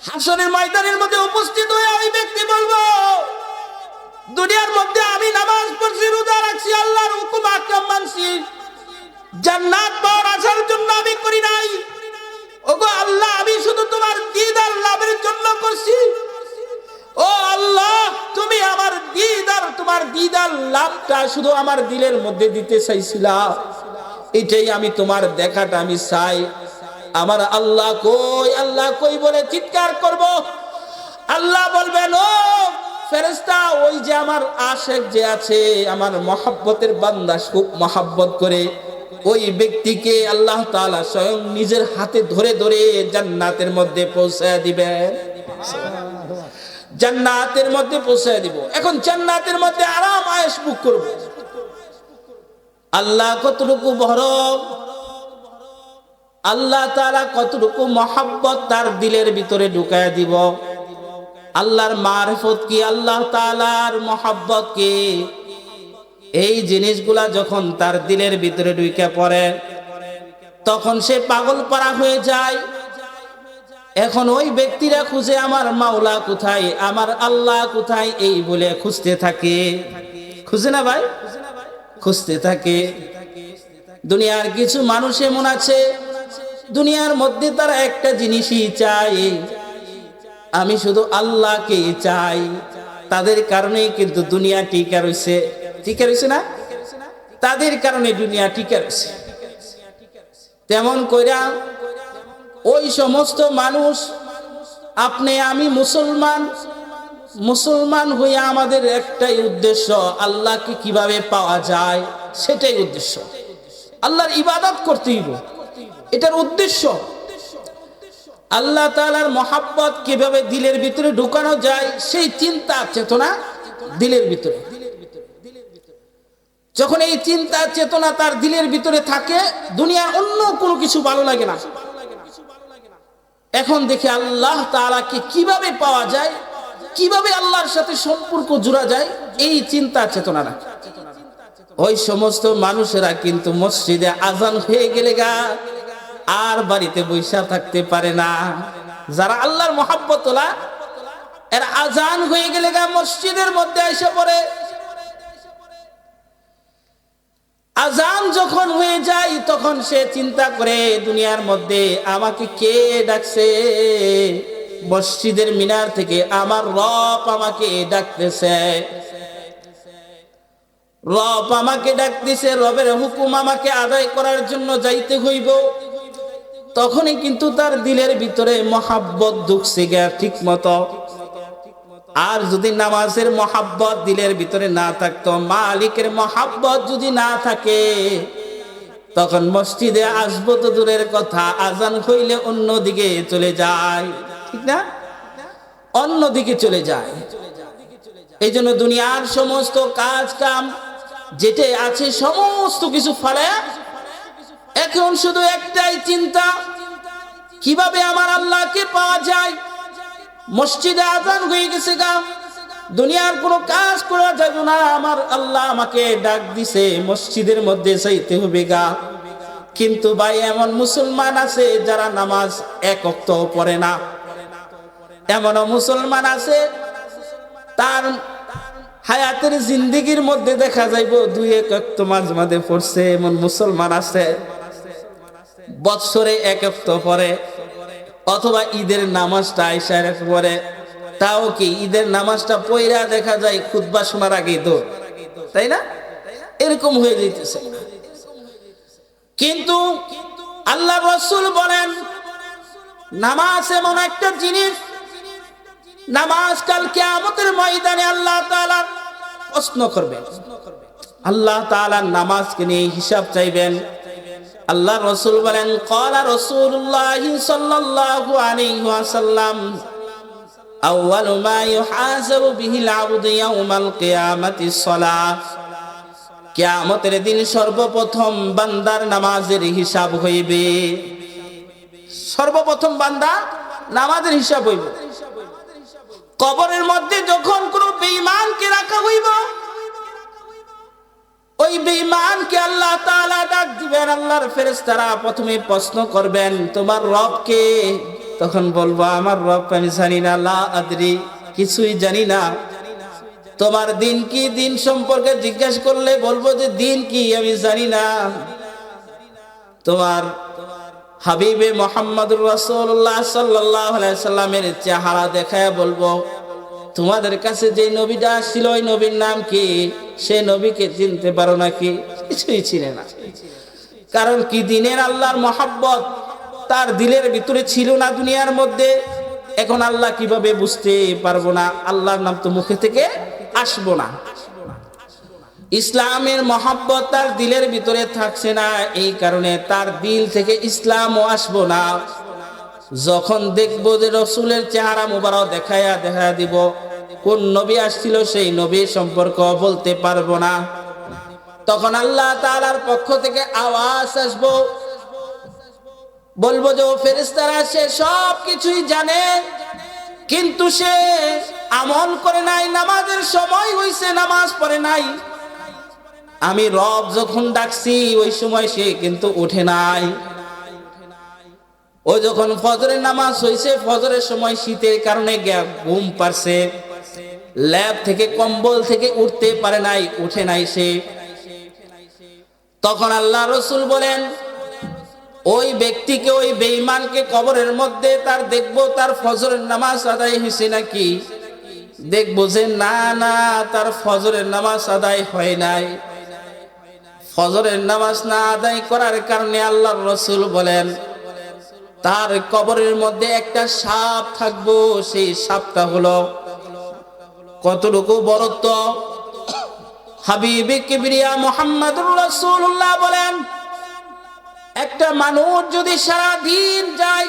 হাসরের ময়দানের মধ্যে উপস্থিত হয়ে ওই ব্যক্তি বলবো, দুনিয়ার মধ্যে আমি নামাজ পড়ছি, রোজা রাখছি, আল্লাহর হুকুম আহকাম মানছি, জান্নাত পাওয়ার আশার জন্য আমি করি নাই। ওগো আল্লাহ, আমি শুধু তোমার দিদার লাভের জন্য করছি। ও আল্লাহ, তুমি আমার দিদার, তোমার দিদার লাভটা শুধু আমার দিলের মধ্যে দিতে চাইছিলা, এটাই আমি তোমার দেখাটা আমি চাই। আমার আল্লাহ কই, আল্লাহ কই বলে চিৎকার করব। আল্লাহ বলবেন, ও ফেরেশতা, ওই যে আমার আশিক যে আছে, আমার মহব্বতের বান্দা, খুব মহব্বত করে, ওই ব্যক্তিকে আল্লাহ তাআলা স্বয়ং নিজের হাতে ধরে ধরে জান্নাতের মধ্যে পৌঁছায় দিবেন। জান্নাতের মধ্যে পৌঁছায় দিব। এখন জান্নাতের মধ্যে আরাম আয়েশ ভোগ করব। আল্লাহ কতটুকু বড়, আল্লাহ তাআলা কতটুকু মহব্বত তার দিলের ভিতরে ঢুকায় দিব। আল্লাহর মারিফত কি, আল্লাহ তাআলার মহব্বত কি, এই জিনিসগুলা যখন তার দিলের ভিতরে ঢুকে পড়ে, তখন সে পাগল পারা হয়ে যায়। এখন ওই ব্যক্তিরা খুঁজে আমার মাওলা কোথায়, আমার আল্লাহ কোথায়, এই বলে খুঁজতে থাকে। খুঁজে না ভাই, খুঁজতে থাকে। দুনিয়ার কিছু মানুষ এমন আছে, দুনিয়ার মধ্যে তারা একটা জিনিসই চাই, আমি শুধু আল্লাহকে চাই। তাদের কারণেই কিন্তু দুনিয়া টিকে রয়েছে। টিকে রয়েছে না? তাদের কারণে দুনিয়া টিকে রয়েছে। তেমন কইরা ওই সমস্ত মানুষ, আপনি আমি মুসলমান, মুসলমান হইয়া আমাদের একটাই উদ্দেশ্য, আল্লাহকে কিভাবে পাওয়া যায় সেটাই উদ্দেশ্য। আল্লাহর ইবাদত করতে হইব, এটার উদ্দেশ্য। আল্লাহ তাআলার মহব্বত কিভাবে দিলের ভিতরে ঢুকানো যায় সেই চিন্তা চেতনা দিলের ভিতরে। যখন এই চিন্তা চেতনা তার দিলের ভিতরে থাকে, দুনিয়ার অন্য কোনো কিছু ভালো লাগে না। এখন দেখে আল্লাহ তাআলাকে কিভাবে পাওয়া যায়, কিভাবে আল্লাহর সাথে সম্পর্ক জোড়া যায়, এই চিন্তা চেতনা রাখে। ওই সমস্ত মানুষেরা কিন্তু মসজিদে আজান হয়ে গেলে গা আর বাড়িতে বৈশা থাকতে পারে না। যারা আল্লাহর মহব্বত ওলা, এর আজান হয়ে গেলে গা মসজিদের মধ্যে এসে পড়ে। আজান যখন হয়ে যায় তখন সে চিন্তা করে, দুনিয়ার মধ্যে আমাকে কে ডাকছে? মসজিদের মিনার থেকে আমার রব আমাকে ডাকতেছে, রব আমাকে ডাকতেছে, রবের হুকুম আমাকে আদায় করার জন্য যাইতে হইব। তখনই কিন্তু তার দিলের ভিতরে মহাব্বত ঢুকছে গা ঠিক মতো। আর যদি নামাজের মহাব্বত দিলের ভিতরে না থাকতো, মালিকের মহাব্বত যদি না থাকে, তখন মসজিদে আসবো তো দূরের কথা, আজান হইলে অন্যদিকে চলে যায়, ঠিক না? অন্যদিকে চলে যায়। এই জন্য দুনিয়ার সমস্ত কাজ কাম যেটা আছে সমস্ত কিছু ফেলে এখন শুধু একটাই চিন্তা, কিভাবে আমার আল্লাহকে পাওয়া যায়। মসজিদে আজান হয়ে গেছে গা, দুনিয়ার কোনো কাজ করা যাবে না, আমার আল্লাহ আমাকে ডাক দিছে, মসজিদের মধ্যে যাইতে হবে গা। কিন্তু ভাই, এমন মুসলমান আছে যারা নামাজ এক ওয়াক্তও পড়ে না। এমনও মুসলমান আছে তার হায়াতের জিন্দেগির মধ্যে দেখা যাইব দুই এক ওয়াক্ত মাঝে মাঝে পড়ছে। এমন মুসলমান আছে বৎসরে এক ওয়াক্ত পড়ে, অথবা ঈদের নামাজটা আইসার পরে, তাও কি ঈদের নামাজটা পয়রা দেখা যায় খুতবা শোনার আগেই তো, তাই না? এরকম হয়ে যাইতেছে। কিন্তু আল্লাহ রাসূল বলেন, নামাজ এমন একটা জিনিস, নামাজ কাল কিয়ামতের ময়দানে আল্লাহ তাআলা প্রশ্ন করবেন। আল্লাহ তাআলা নামাজকে নিয়ে হিসাব চাইবেন। আল্লাহ রাসূল বলেন, ক্বালা রাসূলুল্লাহ সাল্লাল্লাহু আলাইহি ওয়াসাল্লাম, আউয়ালু মা ইউহাসাবু বিহিল আবদু ইয়াউমাল কিয়ামাতিস সালাহ। কিয়ামতের দিন সর্বপ্রথম বান্দার নামাজের হিসাব হইবে। সর্বপ্রথম বান্দা নামাজের হিসাব হইবে। কবরের মধ্যে যখন কোন বেঈমানকে রাখা হইব, ওই বেঈমানকে আল্লাহ তাআলা ডাক দিবেন। আল্লাহর ফেরেশতারা প্রথমে প্রশ্ন করবেন, তোমার রব কে? তখন বলবো আমার রব আমি জানি না, লা আদরি, কিছুই জানি না। তোমার দিন কি? দিন সম্পর্কে জিজ্ঞেস করলে বলবো যে দিন কি আমি জানি না। তোমার হাবিবে মুহাম্মদুর রাসূলুল্লাহ সাল্লাল্লাহু আলাইহি সাল্লামের চেহারা দেখায় বলবো তোমাদের কাছে যে নবীটা ছিল ওই নবীর নাম কি? সে নবীকে চিনতে পারো নাকি? কিছুই চিনে না। কারণ কি? দিনের আল্লাহর মহব্বত তার দিলের ভিতরে ছিল না দুনিয়ার মধ্যে। এখন আল্লাহ কিভাবে বুঝতে পারবো না? আল্লাহর নাম তো মুখে থেকে আসবো না। ইসলামের মহব্বত তার দিলের ভিতরে থাকছে না, এই কারণে তার দিল থেকে ইসলামও আসবো না। যখন দেখবো যে রসুলের চেহারা মুবারক দেখায়া দিব, কোন নবী আসছিল সেই নবীর সম্পর্ক বলতে পারবো না। তখন আল্লাহ তাআলার পক্ষ থেকে আওয়াজ আসবো, বলবো যে ও ফেরেশতারা সে সব কিছুই জানে, কিন্তু সে আমল করে নাই, নামাজের সময় হইছে নামাজ পড়ে নাই। আমি রব যখন ডাকছি ওই সময় সে কিন্তু উঠে নাই। ও যখন ফজরের নামাজ হইছে, ফজরের সময় শীতের কারণে ঘুম পারছে, ল্যাব থেকে কম্বল থেকে উঠতে পারে নাই, উঠে নাই সে। তখন আল্লাহ রসুল বলেন ওই ব্যক্তিকে, ওই বেঈমানকে কবরের মধ্যে তার দেখবো তার ফজরের নামাজ আদায় হয়েছে নাকি। দেখবো যে না না, তার ফজরের নামাজ আদায় হয় নাই। ফজরের নামাজ না আদায় করার কারণে আল্লাহর রসুল বলেন তার কবরের মধ্যে একটা সাপ থাকবো। সেই সাপটা হলো কতটুকু বড়ত্ব? হাবিবে কিবরিয়া মুহাম্মদুর রাসূলুল্লাহ বলেন একটা মানুষ যদি সারা দিন যায়,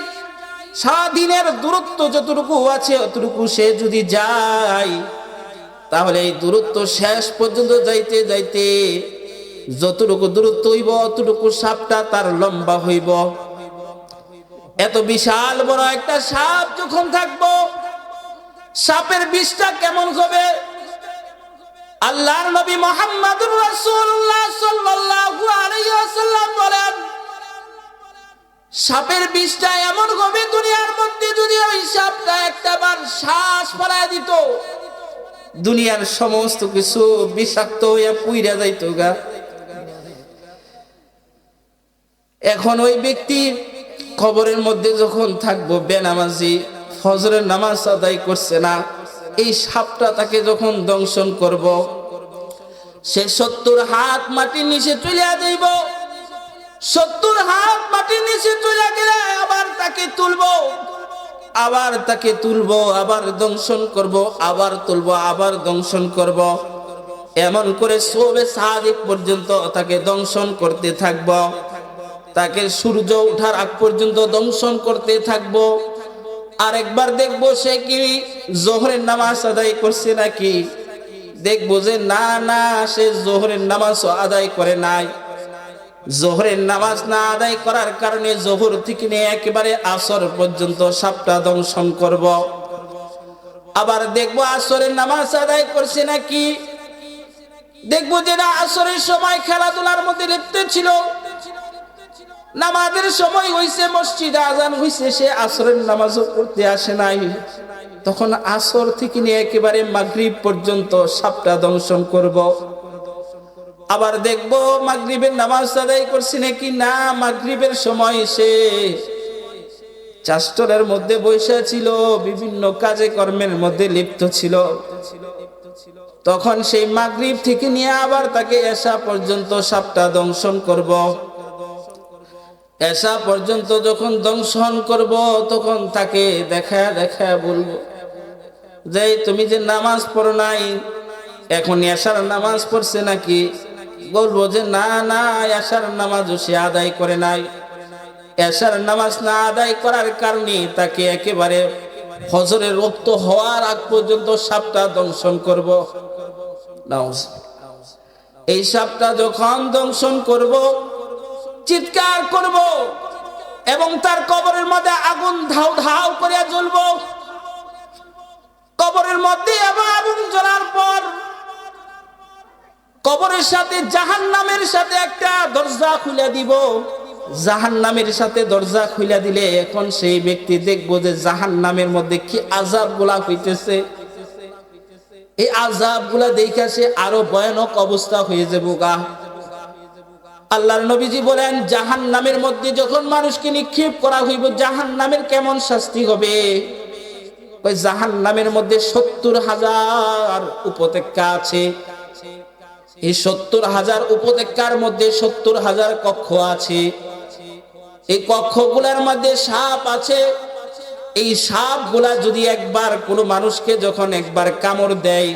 সারা দিনের দূরত্ব যতটুকু আছে অতটুকু সে যদি যায়, তাহলে এই দূরত্ব শেষ পর্যন্ত যাইতে যাইতে যতটুকু দূরত্ব হইব অতটুকু সাপটা তার লম্বা হইব। এত বিশাল বড় একটা সাপ যখন থাকবো, সাপের বিষটা কেমন হবে? আল্লাহর নবী মুহাম্মদুর রাসূলুল্লাহ সাল্লাল্লাহু আলাইহি ওয়াসাল্লাম বলেন সাপের বিষটা এমন হবে, দুনিয়ার মধ্যে যদি ওই সাপটা একটাবার শ্বাস ফেলায় দিত, দুনিয়ার সমস্ত কিছু বিষাক্ত হইয়া পুইরা যাইতো গা। এখন ওই ব্যক্তি কবরের মধ্যে যখন থাকবো, বেনামাজি, ফজরের নামাজ আদায় করছে না, এই সাপটা তাকে যখন দংশন করব, সে 70 হাত মাটির নিচে চলে যাইব। 70 হাত মাটির নিচে চলে গেলে আবার তাকে তুলবো, আবার তাকে তুলবো, আবার দংশন করব, আবার তুলবো, আবার দংশন করব। এমন করে সবে সাদিক পর্যন্ত তাকে দংশন করতে থাকবো। তাকে সূর্য ওঠার আগ পর্যন্ত দংশন করতে থাকবো। আরেকবার দেখবো সে কি জোহরের নামাজ আদায় করছে নাকি। দেখবো যে না না, সে জোহরের নামাজ আদায় করে নাই। জোহরের নামাজ না আদায় করার কারণে জোহর থেকে নিয়ে একেবারে আসর পর্যন্ত সাপটা দংশন করব। আবার দেখবো আসরের নামাজ আদায় করছে নাকি। দেখবো যে না, আসরের সময় খেলাধুলার মধ্যে লিপ্ত ছিল, নামাজের সময় হইছে, মসজিদে আজান হইছে, সে আসরের নামাজও পড়তে আসে নাই। তখন আসর থেকে নিয়ে একেবারে মাগরিব পর্যন্ত সাপটা দংশন করব। আবার দেখবো মাগরিবের নামাজ আদায় করছে নাকি। না, মাগরিবের সময় সে চাষটরের মধ্যে বসে ছিল, বিভিন্ন কাজে কর্মের মধ্যে লিপ্ত ছিল। তখন সেই মাগরিব থেকে নিয়ে আবার তাকে এশা পর্যন্ত সাপটা দংশন করব। এশা পর্যন্ত যখন দংশন করব, তখন তাকে দেখা দেখা বলবো যে তুমি যে নামাজ পড়ো নাই, এখন এশার নামাজ পড়ছে নাকি। বলবো যে না না, এশার নামাজও সে আদায় করে নাই। এশার নামাজ না আদায় করার কারণে তাকে একেবারে ফজরের রক্ত হওয়ার আগ পর্যন্ত সাপটা দংশন করব। এই সাপটা যখন দংশন করব, চিৎকার করব এবং তার কবরের মধ্যে আগুন ধাউ ধাউ করে জ্বলব। কবরের মধ্যে আগুন জ্বলার পর কবরের সাথে জাহান্নামের সাথে একটা দরজা খুলে দিব। জাহান্নামের সাথে দরজা খুলে দিলে এখন সেই ব্যক্তি দেখবো যে জাহান্নামের মধ্যে কি আযাবগুলা হইতেছে। এই আযাবগুলা দেখে সে আরো ভয়ানক অবস্থা হয়ে যাবে গা। আল্লাহর নবীজি বলেন, জাহান্নামের মধ্যে যখন মানুষকে নিক্ষেপ করা হইব, জাহান্নামের কেমন শাস্তি হবে। ওই জাহান্নামের মধ্যে 70,000 উপত্যকা আছে। এই 70,000 উপত্যকার মধ্যে 70,000 কক্ষ আছে। এই কক্ষগুলোর মধ্যে সাপ আছে। এই সাপগুলা যদি একবার কোনো মানুষকে যখন একবার কামড় দেয়,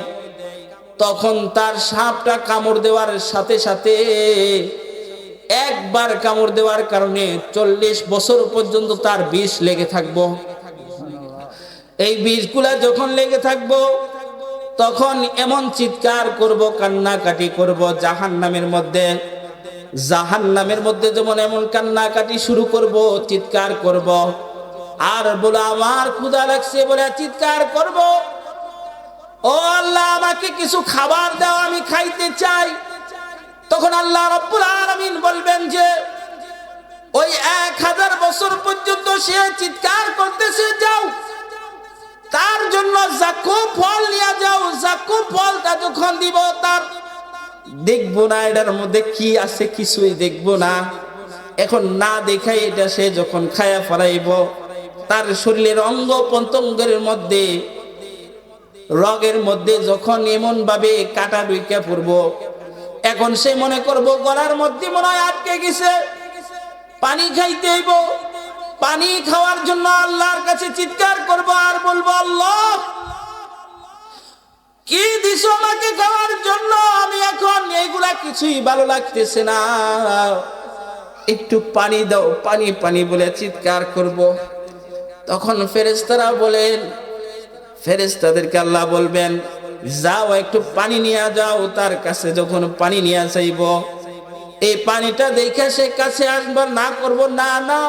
তখন তার সাপটা কামড় দেওয়ার সাথে সাথে একবার কামড় দেওয়ার কারণে 40 বছর পর্যন্ত তার বিষ লেগে থাকবো। এই বিষগুলা যখন লেগে থাকবো, তখন এমন চিৎকার করব, কান্নাকাটি করব জাহান্নামের মধ্যে। জাহান্নামের মধ্যে যেমন এমন কান্নাকাটি শুরু করব, চিৎকার করব, আর বলে আমার ক্ষুধা লাগছে বলে চিৎকার করব, ও আল্লাহ আমাকে কিছু খাবার দাও, আমি খাইতে চাই। তখন আল্লাহ রাব্বুল আলামিন বলবেন যে ওই 1000 বছর পর্যন্ত সে চিৎকার করতেছে, যাও তার জন্য জাকুম ফল নিয়ে যাও। জাকুম ফলটা যখন দিব, তার দেখবো না এটার মধ্যে কি আছে, কিছুই দেখবো না। এখন না দেখাই এটা সে যখন খায়া ফেলাইব, তার শরীরের অঙ্গ প্রত্যঙ্গের মধ্যে, রগের মধ্যে যখন এমন ভাবে কাটা ঢুইকা পড়বো, এখন সে মনে করবো গলার মধ্যে মনে হয় আটকে গেছে, পানি খাইতে হইব। পানি খাওয়ার জন্য আল্লাহর কাছে চিৎকার করব আর বলবো, আল্লাহ কি দিছো আমাকে খাওয়ার জন্য, আমি এখন এইগুলা কিছুই ভালো লাগতেছে না, একটু পানি দাও, পানি পানি বলে চিৎকার করব। তখন ফেরেশতারা বলেন, ফেরেশতাদেরকে আল্লাহ বলবেন, যাও একটু পানি নিয়ে যাও। তার কাছে যখন পানি নিয়ে যাইব, এই পানিটা দেখে সে কাছে আসবার না করব, না না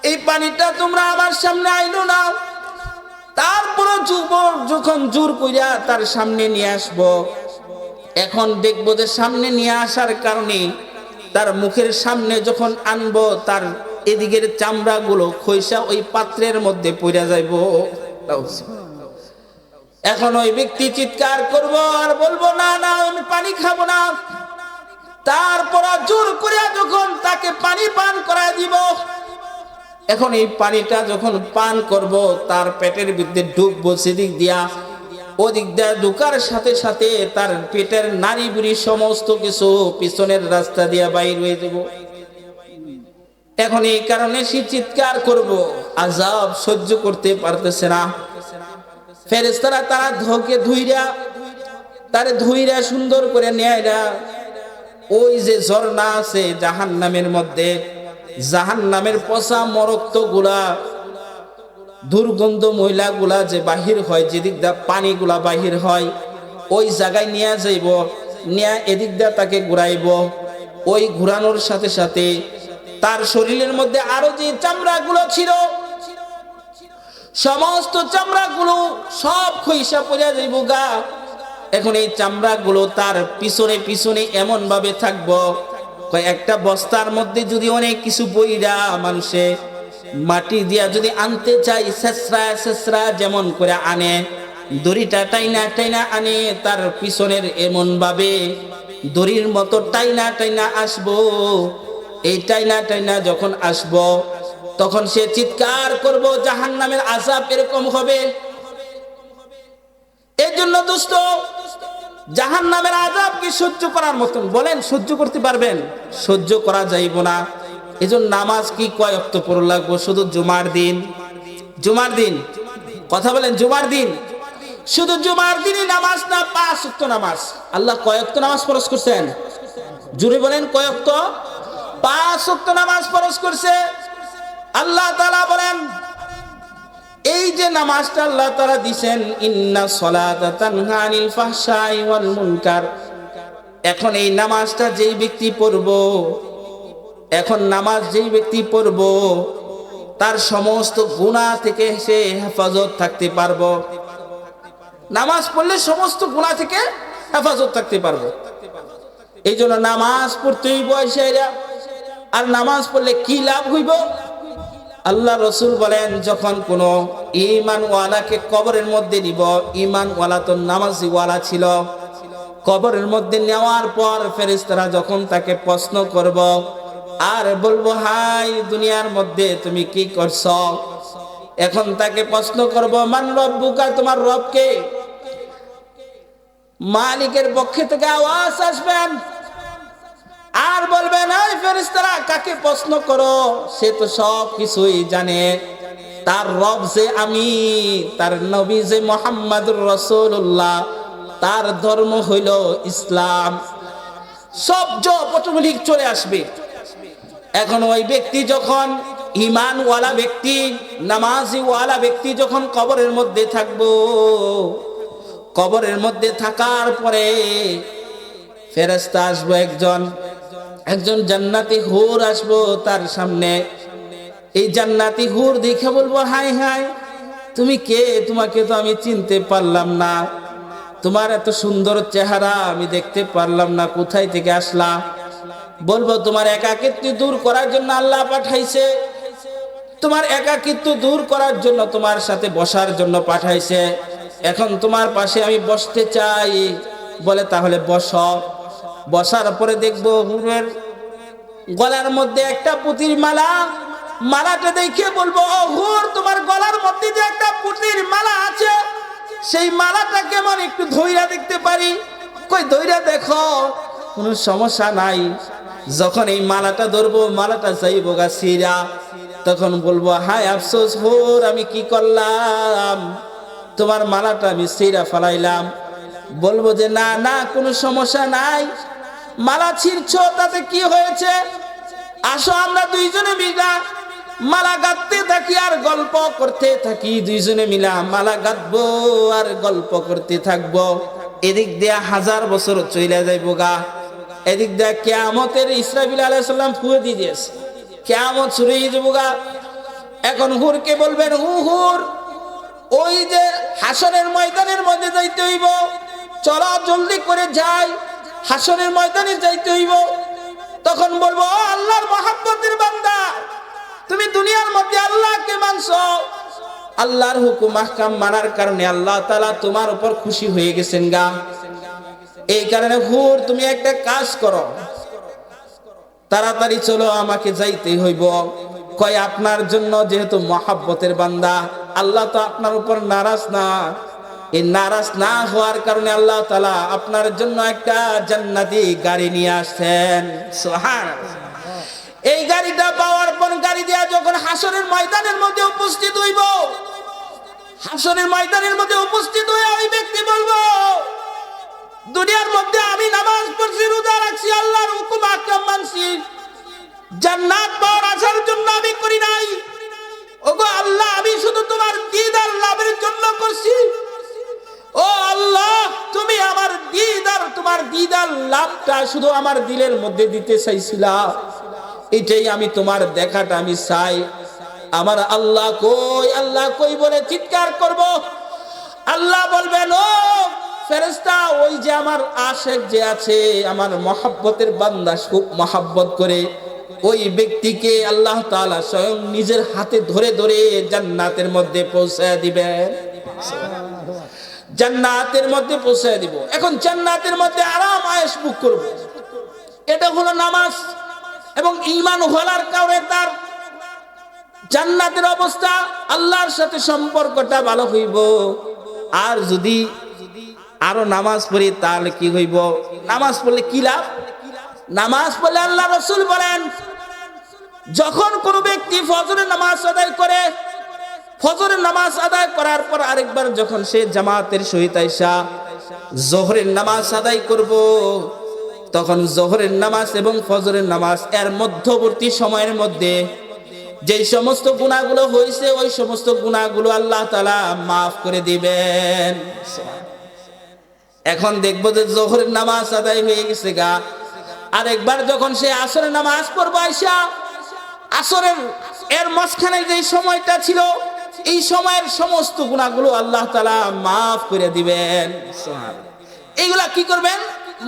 এই পানিটা তোমরা আমার সামনে আইনো না। তারপর যখন জোর কইরা তার সামনে নিয়ে আসব, এখন দেখবো যে সামনে নিয়ে আসার কারণে তার মুখের সামনে যখন আনবো, তার এদিকের চামড়াগুলো খইসা ওই পাত্রের মধ্যে পড়ে যাইব। এখন ওই ব্যক্তি চিৎকার করব আর বলবো, না না আমি পানি খাবো না। তারপর জোর করে যখন তাকে পানি পান করা দিব, এখন এই পানিটা যখন পান করব, তার পেটের ভিতরে ঢুকবো সেদিক দিয়া, ওদিক দিয়া ঢুকার সাথে সাথে তার পেটের নাড়ি বুড়ি সমস্ত কিছু পিছনের রাস্তা দিয়া বাইর হয়ে যাব। এখন এই কারণে সে চিৎকার করব, আযাব সহ্য করতে পারতেছে না। ফেরেশতারা তারা ধুইরা সুন্দর করে নেয়রা ওই যে ঝর্ণা আছে জাহান্নামের মধ্যে, জাহান্নামের পচা মরক্ত গুলা, দুর্গন্ধ ময়লা গুলা যে বাহির হয়, যেদিক দা পানি গুলা বাহির হয়, ওই জায়গায় নিয়ে যাইব, নিয়ে এদিক দা তাকে ঘুরাইব। ওই ঘুরানোর সাথে সাথে তার শরীরের মধ্যে আরো যে চামড়া গুলো ছিল, সমস্ত চামড়া গুলো সব খইসা পড়ে যাইব গা। এখন এই চামড়া গুলো তার পিছনে পিছনে এমন ভাবে থাকবো, একটা বস্তার মধ্যে যদি অনেক কিছু বইরা মানুষে মাটি দিয়া যদি আনতে চাই, শেষরা যেমন করে আনে, দড়িটা টাইনা টাইনা আনে, তার পিছনের এমন ভাবে দড়ির মতো টাইনা টাইনা আসবো। এই টাইনা টাইনা যখন আসবো, তখন সে চিৎকার করব, জাহান্নামের আযাব এরকম হবে। এই জন্য দোস্ত, জাহান্নামের আযাব কি সহ্য করার মতন? বলেন সহ্য করতে পারবেন? সহ্য করা যাইব না। এজন্য নামাজ কি কয় ওয়াক্ত পড়া লাগবো? শুধু জুমার দিন, জুমার দিন, কথা বলেন, জুমার দিন, শুধু জুমার দিনই নামাজ না, 5 ওয়াক্ত নামাজ। আল্লাহ কয় ওয়াক্ত নামাজ ফরজ করছেন? জুড়ে বলেন কয় ওয়াক্ত? 5 ওয়াক্ত নামাজ ফরজ করছে। আল্লাহ তাআলা বলেন, এই যে নামাজটা আল্লাহ তাআলা দিবেন, ইন্না সলাতা তানহা আনিল ফাহশাই ওয়াল মুনকার। এখন এই নামাজটা যেই ব্যক্তি পড়বো, এখন নামাজ যেই ব্যক্তি পড়বো, তার সমস্ত গুনাহ থেকে সে হেফাজত থাকতে পারবো। নামাজ পড়লে সমস্ত গুনাহ থেকে হেফাজত থাকতে পারবো। এই জন্য নামাজ পড়তেই বয়সেরা আর নামাজ পড়লে কি লাভ হইব? আল্লাহ রসুল বলেন, যখন কোনো ঈমানওয়ালাকে কবরের মধ্যে নিব, ঈমানওয়ালা তো নামাজিওয়ালা ছিল, কবরের মধ্যে নেওয়ার পর ফেরেশতারা যখন তাকে প্রশ্ন করব আর বলবো, হাই দুনিয়ার মধ্যে তুমি কি করছো? এখন তাকে প্রশ্ন করব, মান রব্বুকা, তোমার রব কে? মালিকের পক্ষে থেকে আওয়াজ আসবেন আর বলবেন, এই ফেরেশতারা কাকে প্রশ্ন করো? সে তো সব কিছুই জানে, তার রব যে আমি, তার নবী যে মুহাম্মদুর রাসূলুল্লাহ, তার ধর্ম হইল ইসলাম। সব জব অটোমেটিক চলে আসবে। এখন ওই ব্যক্তি যখন, ঈমানওয়ালা ব্যক্তি, নামাজিওয়ালা ব্যক্তি যখন কবরের মধ্যে থাকবো, কবরের মধ্যে থাকার পরে ফেরেশতা আসবো, একজন জান্নাতি হুর আসবো তার সামনে। এই জান্নাতি হুর দেখে বলবো, হাই হাই তুমি কে? তোমাকে তো আমি চিনতে পারলাম না, তোমার এত সুন্দর চেহারা আমি দেখতে পারলাম না, কোথায় থেকে আসলা? বলবো, তোমার একাকিত্ব দূর করার জন্য আল্লাহ পাঠাইছে, তোমার একাকিত্ব দূর করার জন্য, তোমার সাথে বসার জন্য পাঠাইছে। এখন তোমার পাশে আমি বসতে চাই। বলে, তাহলে বসো। বসার পরে দেখবো হুরের গলার মধ্যে একটা পুতির মালা। মালাটা দেখে বলবো, ও হুর, তোমার গলার মধ্যে যে একটা পুতির মালা আছে, সেই মালাটা কেমন একটু ধইরা দেখতে পারি? কই ধইরা দেখো, কোনো সমস্যা নাই। যখন এই মালাটা ধরবো, মালাটা যাইবো গা সিরা, তখন বলবো, হায় আফসোস হুর, আমি কি করলাম? তোমার মালাটা আমি সিরা ফেলাইলাম। বলবো যে, না না, কোনো সমস্যা নাই, মালা ছিঁড়ছো তাতে কি হয়েছে? আসো আমরা দুইজনে মিলা মালা গাঁথতে থাকি আর গল্প করতে থাকি। দুইজনে মিলা মালা গাঁথবো আর গল্প করতে থাকবো। এদিক দিয়া 1000 বছর চলে যাইব গা, এদিক দিয়া কিয়ামতের ইসরাফিল আলাইহিস সালাম ফুঁয়ে দিয়ে দিয়েছে, কিয়ামত শুরু হয়ে যাবো গা। এখন হুরকে বলবেন, হুর, ওই যে হাসরের ময়দানের মধ্যে যাইতে হইব, চলো জলদি করে যাই, হাসরের ময়দানে যাইতে হইব। তখন বলবো, ও আল্লাহর মহব্বতের বান্দা, তুমি দুনিয়ার মধ্যে আল্লাহকে মানছো, আল্লাহর হুকুম আহকাম মানার কারণে আল্লাহ তাআলা তোমার উপর খুশি হয়ে গেছেন গা। এই কারণে হুর, তুমি একটা কাজ করো, তাড়াতাড়ি চলো, আমাকে যাইতেই হইব। কয়, আপনার জন্য যেহেতু মহব্বতের বান্দা, আল্লাহ তো আপনার উপর নারাজ না, এই নারাজ না হওয়ার কারণে আল্লাহ তাআলা আপনার জন্য একটা জান্নাতি গাড়ি নিয়ে আসছেন। সুবহানাল্লাহ। এই গাড়িটা পাওয়ার পর গাড়ি দিয়া যখন হাসরের ময়দানের মধ্যে উপস্থিত হইব, হাসরের ময়দানের মধ্যে উপস্থিত হয়ে ওই ব্যক্তি বলবো, দুনিয়ার মধ্যে আমি নামাজ পড়ছি, রোজা রাখছি, আল্লাহর হুকুম আহকাম মানছি, জান্নাত পাওয়ার আশার জন্য আমি করি নাই। ওগো আল্লাহ, আমি শুধু তোমার দিদার লাভের জন্য করছি। ও আল্লাহ, তুমি আমার দিদার, তোমার দিদার লাভটা শুধু আমার দিলের মধ্যে দিতে চাইছিলা, এটাই আমি তোমার দেখাটা আমি চাই। আমার আল্লাহ কই, আল্লাহ কই বলে চিৎকার করব। আল্লাহ বলবেন, ও ফেরেশতা, ওই যে আমার আশিক যে আছে, আমার মহব্বতের বান্দা খুব মহব্বত করে, ওই ব্যক্তিকে আল্লাহ তাআলা স্বয়ং নিজের হাতে ধরে ধরে জান্নাতের মধ্যে পৌঁছায় দিবেন। জান্নাতের মধ্যে পৌঁছায় দিব। এখন জান্নাতের মধ্যে আরাম আয়েশ ভোগ করব। এটা হলো নামাজ এবং ঈমান হওয়ার কারণে তার জান্নাতের অবস্থা, আল্লাহর সাথে সম্পর্কটা ভালো হইব। আর যদি আরো নামাজ পড়ি তাহলে কি হইব? নামাজ পড়লে কি লাভ? নামাজ পড়লে আল্লাহ রাসূল বলেন, যখন কোনো ব্যক্তি ফজরের নামাজ আদায় করে, ফজরের নামাজ আদায় করার পর আরেকবার যখন সে জামাতের সহিত আইসা যোহরের নামাজ আদায় করব, তখন যোহরের নামাজ এবং ফজরের নামাজ এর মধ্যবর্তী সময়ের মধ্যে যে সমস্ত গুনাহগুলো হয়েছে, ওই সমস্ত গুনাহগুলো আল্লাহ তাআলা মাফ করে দিবেন। এখন দেখবো যে যোহরের নামাজ আদায় হয়ে গেছে গা, আরেকবার যখন সে আসরের নামাজ পড়বে, আইসা আসরের এর মাঝখানে যে সময়টা ছিল, এই সময়ের সমস্ত গুনাহগুলো আল্লাহ তাআলা মাফ করে দিবেন। এইগুলা কি করবেন?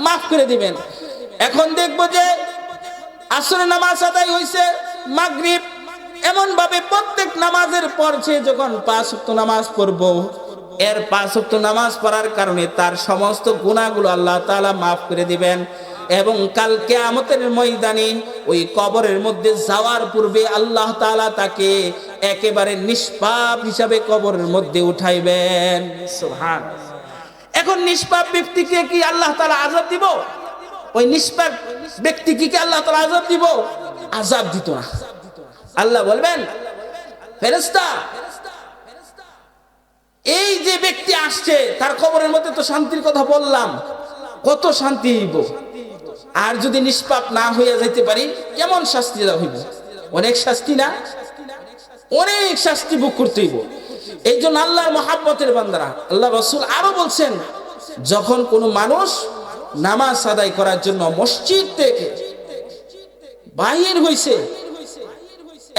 মাফ করে দিবেন। এখন দেখবো যে আসরে নামাজ আদায় হইছে, মাগরিব, এমন ভাবে প্রত্যেক নামাজের পর সে যখন 5 ওয়াক্ত নামাজ পড়বো, এর 5 ওয়াক্ত নামাজ পড়ার কারণে তার সমস্ত গুনাহগুলো আল্লাহ তাআলা মাফ করে দিবেন। এবং কাল কিয়ামতের ময়দানে ওই কবরের মধ্যে যাওয়ার পূর্বে আল্লাহ তাআলা তাকে একেবারে নিষ্পাপ হিসাবে কবরের মধ্যে উঠাইবেন। সুবহানাল্লাহ। এখন নিষ্পাপ ব্যক্তিকে কি আল্লাহ তাআলা আযাব দিব? ওই নিষ্পাপ ব্যক্তিকে কি আল্লাহ তাআলা আযাব দিব? আযাব দিত না। আল্লাহ বলবেন, ফেরেশতা, এই যে ব্যক্তি আসছে তার কবরের মধ্যে তো শান্তির কথা বললাম, কত শান্তি হইব, আর যদি নিষ্পাপ না হইয়া যাইতে পারি কেমন শাস্তি দেওয়া হইব? অনেক শাস্তি না? অনেক শাস্তি ভোগ করতে হইব। এই জন্য আল্লাহর মহাব্বতের বান্দারা, আল্লাহ রাসূল আরো বলছেন, যখন কোনো মানুষ নামাজ আদায় করার জন্য মসজিদ থেকে বাহির হইছে,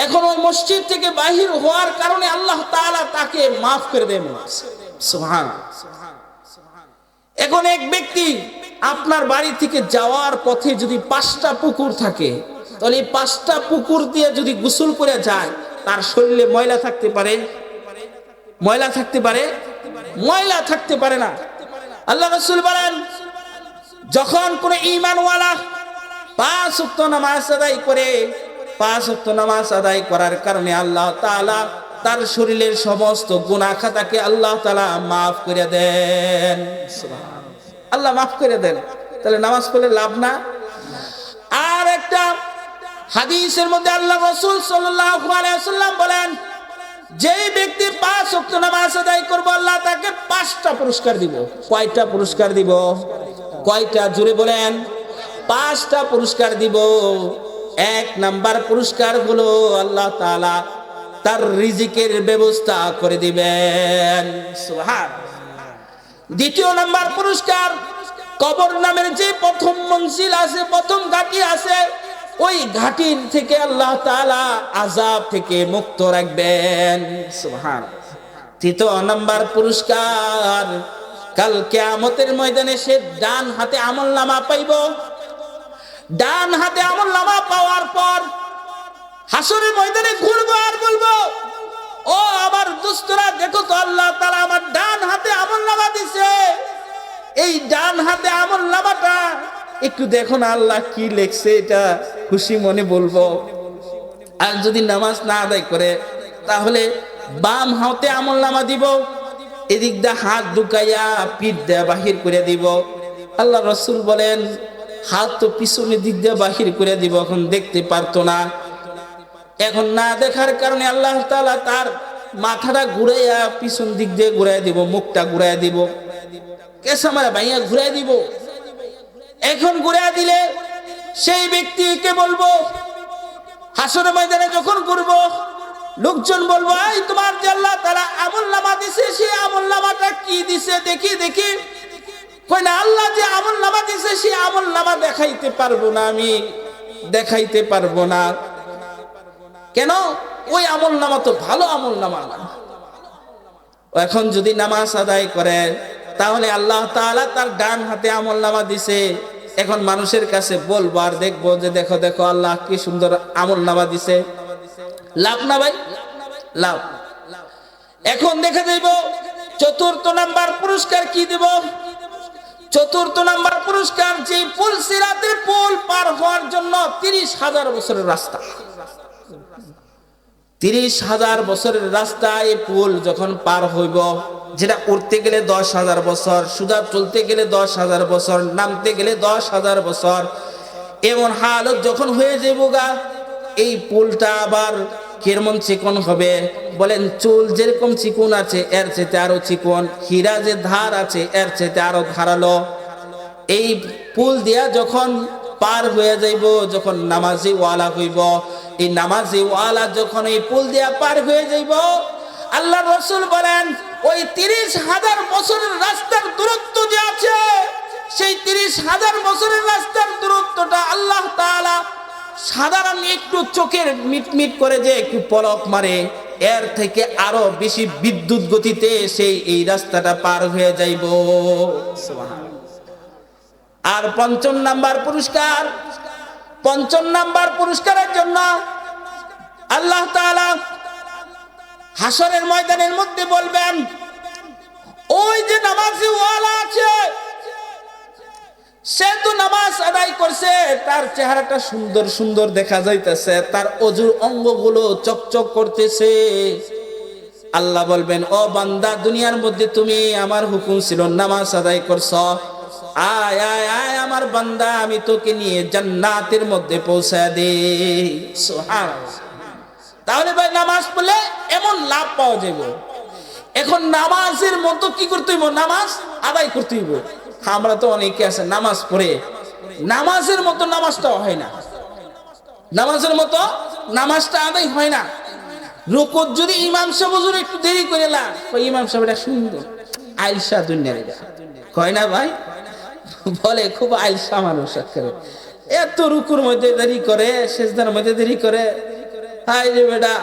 এখন ওই মসজিদ থেকে বাহির হওয়ার কারণে আল্লাহ তাআলা তাকে মাফ করে দেন। সুবহানাল্লাহ। এখন এক ব্যক্তি আপনার বাড়ি থেকে যাওয়ার পথে যদি 5টা পুকুর থাকে, তাহলে এই 5টা পুকুর দিয়ে যদি গোসল করে যায়, তার শরীরে ময়লা থাকতে পারে? ময়লা থাকতে পারে? ময়লা থাকতে পারে না। আল্লাহ রাসূল বলেন, যখন কোন ঈমানওয়ালা 5 ওয়াক্ত নামাজ আদায় করে, 5 ওয়াক্ত নামাজ আদায় করার কারণে আল্লাহ তাআলা তার শরীরের সমস্ত গুনাহ খাতাকে আল্লাহ তাআলা মাফ করে দেন। সুবহানাল্লাহ। আল্লাহ মাফ করে দেন। তাহলে নামাজ পড়লে লাভ না? আর একটা হাদিসের মধ্যে আল্লাহ রাসূল সাল্লাল্লাহু আলাইহি ওয়াসাল্লাম বলেন, যেই ব্যক্তি 5 ওয়াক্ত নামাজ আদায় করবে, আল্লাহ তাকে 5টা পুরস্কার দিব। কয়টা পুরস্কার দিব? কয়টা? জোরে বলেন। 5টা পুরস্কার দিব। 1 নাম্বার পুরস্কার হলো আল্লাহ তাআলা তার রিজিকের ব্যবস্থা করে দিবেন। সুবহানাল্লাহ। 2 নাম্বার পুরস্কার, কবর নামের যে প্রথম মঞ্জিল আছে, প্রথম ঘাটি আছে, ওই ঘাটির থেকে আল্লাহ তাআলা আযাব থেকে মুক্ত রাখবেন। সুবহানাল্লাহ। 3 নাম্বার পুরস্কার, কাল কিয়ামতের ময়দানে সে ডান হাতে আমলনামা পাইব। ডান হাতে আমলনামা পাওয়ার পর হাসরের ময়দানে ঘুরবো আর বলবো, ও আমার দোস্তরা, দেখো তো আল্লাহ তাআলা আমার ডান হাতে আমলনামা দিছে। এই ডান হাতে আমলনামাটা একটু দেখো না আল্লাহ কি লেখছে, এটা খুশি মনে বলবো। আর যদি নামাজ না আদায় করে, তাহলে বাম হাতে আমলনামা দিব, এদিক দিয়ে হাত ঢুকাইয়া পিঠ দিয়ে বাহির করে দিব। আল্লাহ রাসূল বলেন, হাত তো পিছনের দিক দিয়ে বাহির করে দিব, এখন দেখতে পারতো না। এখন না দেখার কারণে আল্লাহ তাআলা তার মাথাটা ঘুরাইয়া পিছন দিক দিয়ে ঘুরাই দিব, মুখটা ঘুরাই দিব, কেসা মারা ভাইয়া ঘুরাই দিব। এখন ঘুরাই দিলে সেই ব্যক্তিকে বলবো, হাসরের ময়দানে যখন ঘুরব, লোকজন বলবো, এই তোমার যে আল্লাহ তাআলা আমলনামা দিছে, সেই আমলনামাটা কি দিছে দেখি দেখি। কই না, আল্লাহ যে আমলনামা দিছে সেই আমলনামা দেখাইতে পারবো না, আমি দেখাইতে পারবো না। কেন? ওই আমলনামা তো ভালো আমলনামা না। এখন যদি নামাজ আদায় করে, তাহলে আল্লাহ তাআলা তার ডান হাতে আমলনামা দিছে। এখন মানুষের কাছে বলবো আর দেখবো যে দেখো দেখো আল্লাহ কি সুন্দর আমলনামা দিছে। লাভ না ভাই? লাভ। এখন দেখে দেব 4র্থ নাম্বার পুরস্কার কি দেব। 4র্থ নাম্বার পুরস্কার, যে পুল, সিরাতের পুল পার হওয়ার জন্য 30,000 বছরের রাস্তা। 30,000 বছরের রাস্তা, এই পুল যখন পার হইব, যেটা উঠতে গেলে 10,000 বছর, সুদা চলতে গেলে 10,000 বছর, নামতে গেলে 10,000 বছর, এমন হালত যখন হয়ে যাইব গা, এই পুলটা আবার কেমন চিকন হবে বলেন? চুল যেরকম চিকন আছে এর চাইতে আরো চিকন, হীরা যে ধার আছে এর চাইতে আরো ধারালো। এই পুল দিয়া যখন পার হয়ে যাইব, যখন নামাজি ওয়ালা হইব, এই নামাজি ওয়ালা যখন এই পুল দিয়া পার হয়ে যাইব, আল্লাহ রাসূল বলেন, ওই 30,000 বছরের রাস্তার দূরত্ব যে আছে, সেই 30,000 বছরের রাস্তার দূরত্বটা আল্লাহ তাআলা সাধারণ একটু চোখের মিটমিট করে যে একটু পলক মারে, এর থেকে আরো বেশি বিদ্যুৎ গতিতে সেই এই রাস্তাটা পার হয়ে যাইব। সুবহানাল্লাহ। আর 5ম নাম্বার পুরস্কার, পঞ্চম নাম্বার পুরস্কারের জন্য আল্লাহ তাআলা হাসরের ময়দানের মধ্যে বলবেন, ওই যে নামাজি ওয়ালা আছে, সে তো নামাজ আদায় করছে, তার চেহারাটা সুন্দর সুন্দর দেখা যাইতেছে, তার অজুর অঙ্গগুলো চকচক করতেছে। আল্লাহ বলবেন, ও বান্দা, দুনিয়ার মধ্যে তুমি আমার হুকুম ছিল নামাজ আদায় করছ, আয় আয় আয় আমার বান্দা, আমি তোকে নিয়ে জান্নাতের মধ্যে পৌঁছায় দেই। সুবহানাল্লাহ। তাহলে ভাই নামাজ পড়লে এমন লাভ পাওয়া যাবে। এখন নামাজের মতো কি করতে হইব? নামাজ আদায় করতে হইব। আমরা তো অনেকে আছে নামাজ পড়ে নামাজের মতো নামাজটা হয় না, নামাজের মতো নামাজটা আদায় হয় না। রুকুত যদি ইমাম সাহেব হুজুর একটু দেরি করে এলাম, ইমাম সাহেব এটা সুন্দর আইলসা দুনিয়ার কয় না ভাই, বলে খুব আইলসা মানুষ, এত রুকুর মধ্যে দেরি করে, সেজদার মধ্যে দেরি করে। হাই রে বেটা,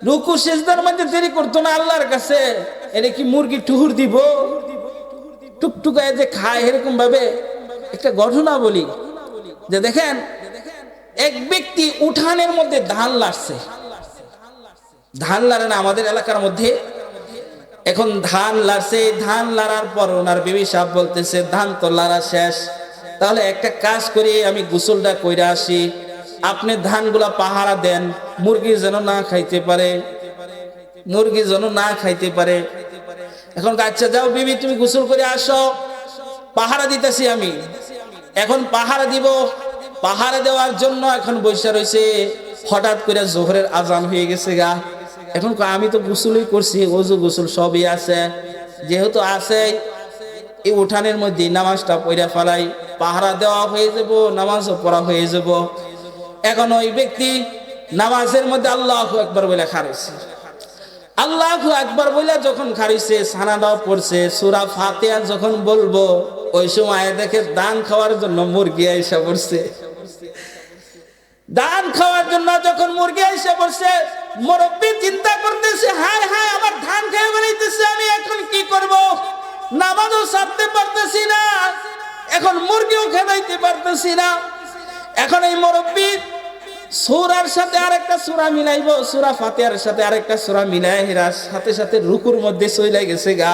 রুকু সেজদার মধ্যে দেরি করতো না আল্লাহর কাছে, এটা কি মুরগি টুহুর দিব? টুকটুকায় যে খায় এরকম ভাবে। একটা ঘটনা বলি, যে দেখেন এক ব্যক্তি উঠানের মধ্যে ধান লাড়ছে, ধান লাড়ে না আমাদের এলাকার মধ্যে, এখন ধান লাড়ছে, ধান লাড়ার পর ওনার বিবি সাহেব বলতেছে, ধান তো লাড়া শেষ, তাহলে একটা কাজ করি, আমি গোসলটা কইরা আসি, আপনি ধানগুলা পাহারা দেন, মুরগি যেন না খাইতে পারে, মুরগি যেন না খাইতে পারে। এখন আচ্ছা যাও বিবি, তুমি গোসল করে আসো, পাহারা দিতেছি আমি। এখন পাহারা দিব, পাহারা দেওয়ার জন্য এখন বৈশা রয়েছে। হঠাৎ করে জোহরের আজান হয়ে গেছে গা। এখন আমি তো গোসলই করছি, ওযু গোসল সবই আছে, যেহেতু আছে এই উঠানের মধ্যে নামাজটা পড়া ফেলাই, পাহারা দেওয়া হয়ে যাব, নামাজও পড়া হয়ে যাব। এখন ওই ব্যক্তি নামাজের মধ্যে আল্লাহু আকবার বলে খাড়াইছে, আল্লাহু আকবার বলে যখন খাড়াইছে, সানাটাও পড়ছে, সূরা ফাতিহা যখন বলবো, ওই সময় দেখে ধান খাওয়ার জন্য মুরগি আইসা পড়ছে। ধান খাওয়ার জন্য যখন মুরগি আইসা পড়ছে, মুরব্বি চিন্তা করতেছে, হায় হায় আমার ধান খেয়ে বেড়াইতেছে, আমি এখন কি করব? নামাজও ছাড়তে পারতেছি না, এখন মুরগিও খেদাইতে পারতেছি না। এখন এই মুরব্বি সূরার সাথে আরেকটা সূরা মিলাইবো, সূরা ফাতিহার সাথে আরেকটা সূরা মিলাই হেরার সাথে সাথে রুকুর মধ্যে চলে গেছে গা।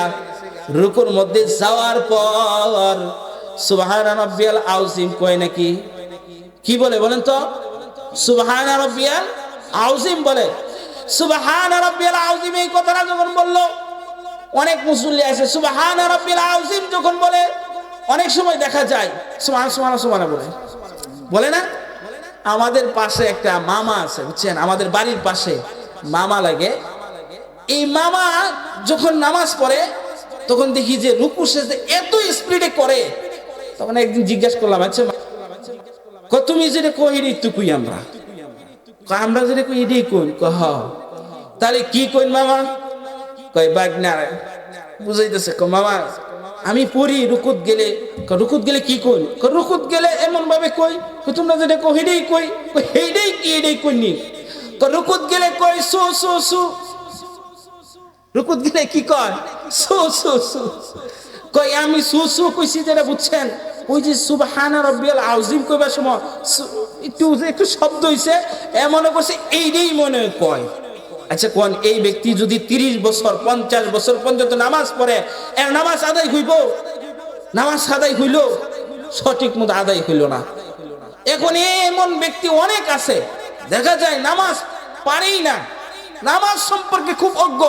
রুকুর মধ্যে যাওয়ার পর সুবহানা রাব্বিয়াল আযীম কয় নাকি, কি বলে বলেন তো? সুবহানা রাব্বিয়াল আযীম বলে। সুবহানা রাব্বিয়াল আযীম এই কথাটা যখন বললো, অনেক মুসল্লি আছে সুবহানা রাব্বিয়াল আযীম যখন বলে, অনেক সময় দেখা যায় সুবহান সুবহান সুবহান বলে, বলে না? আমাদের পাশে একটা মামা আছে, বুঝছেন, আমাদের বাড়ির পাশে মামা লাগে। এই মামা যখন নামাজ পড়ে তখন দেখি যে রুকু সেজদা এত স্পিডে করে। তখন একদিন জিজ্ঞাসা করলাম, আচ্ছা তুমি যেটা কইনি তো কই আমরা যেটা কই এটাই কই, কহ তাহলে কি কই মামা? কয় বাগনা বুঝাইতেছে, মামা আমি পড়ি রুকুত গেলে। রুকুত গেলে কি কই? রুকুত গেলে এমন ভাবে কই, তোমরা যেটা কই হেডেই কই, হেডেই কি এটাই কইনি। রুকুত গেলে কই সু সু সু, রুকুত গেলে কি কয়? সু সু সু। কই আমি সু সু কইছি যেটা, বুঝছেন, ওই যে সুবহানা রাব্বিয়াল আযীম কইবার সময় একটু শব্দ হইছে, এমন করছে এইটাই মনে কয়। আচ্ছা কোন এই ব্যক্তি যদি 30 বছর 50 বছর পর্যন্ত নামাজ পড়ে, এর নামাজ আদায় হইব? নামাজ আদায় হইল? সঠিক মতো আদায় হইল না। এখন এমন ব্যক্তি অনেক আছে, দেখা যায় নামাজ পারেই না, নামাজ সম্পর্কে খুব অজ্ঞ,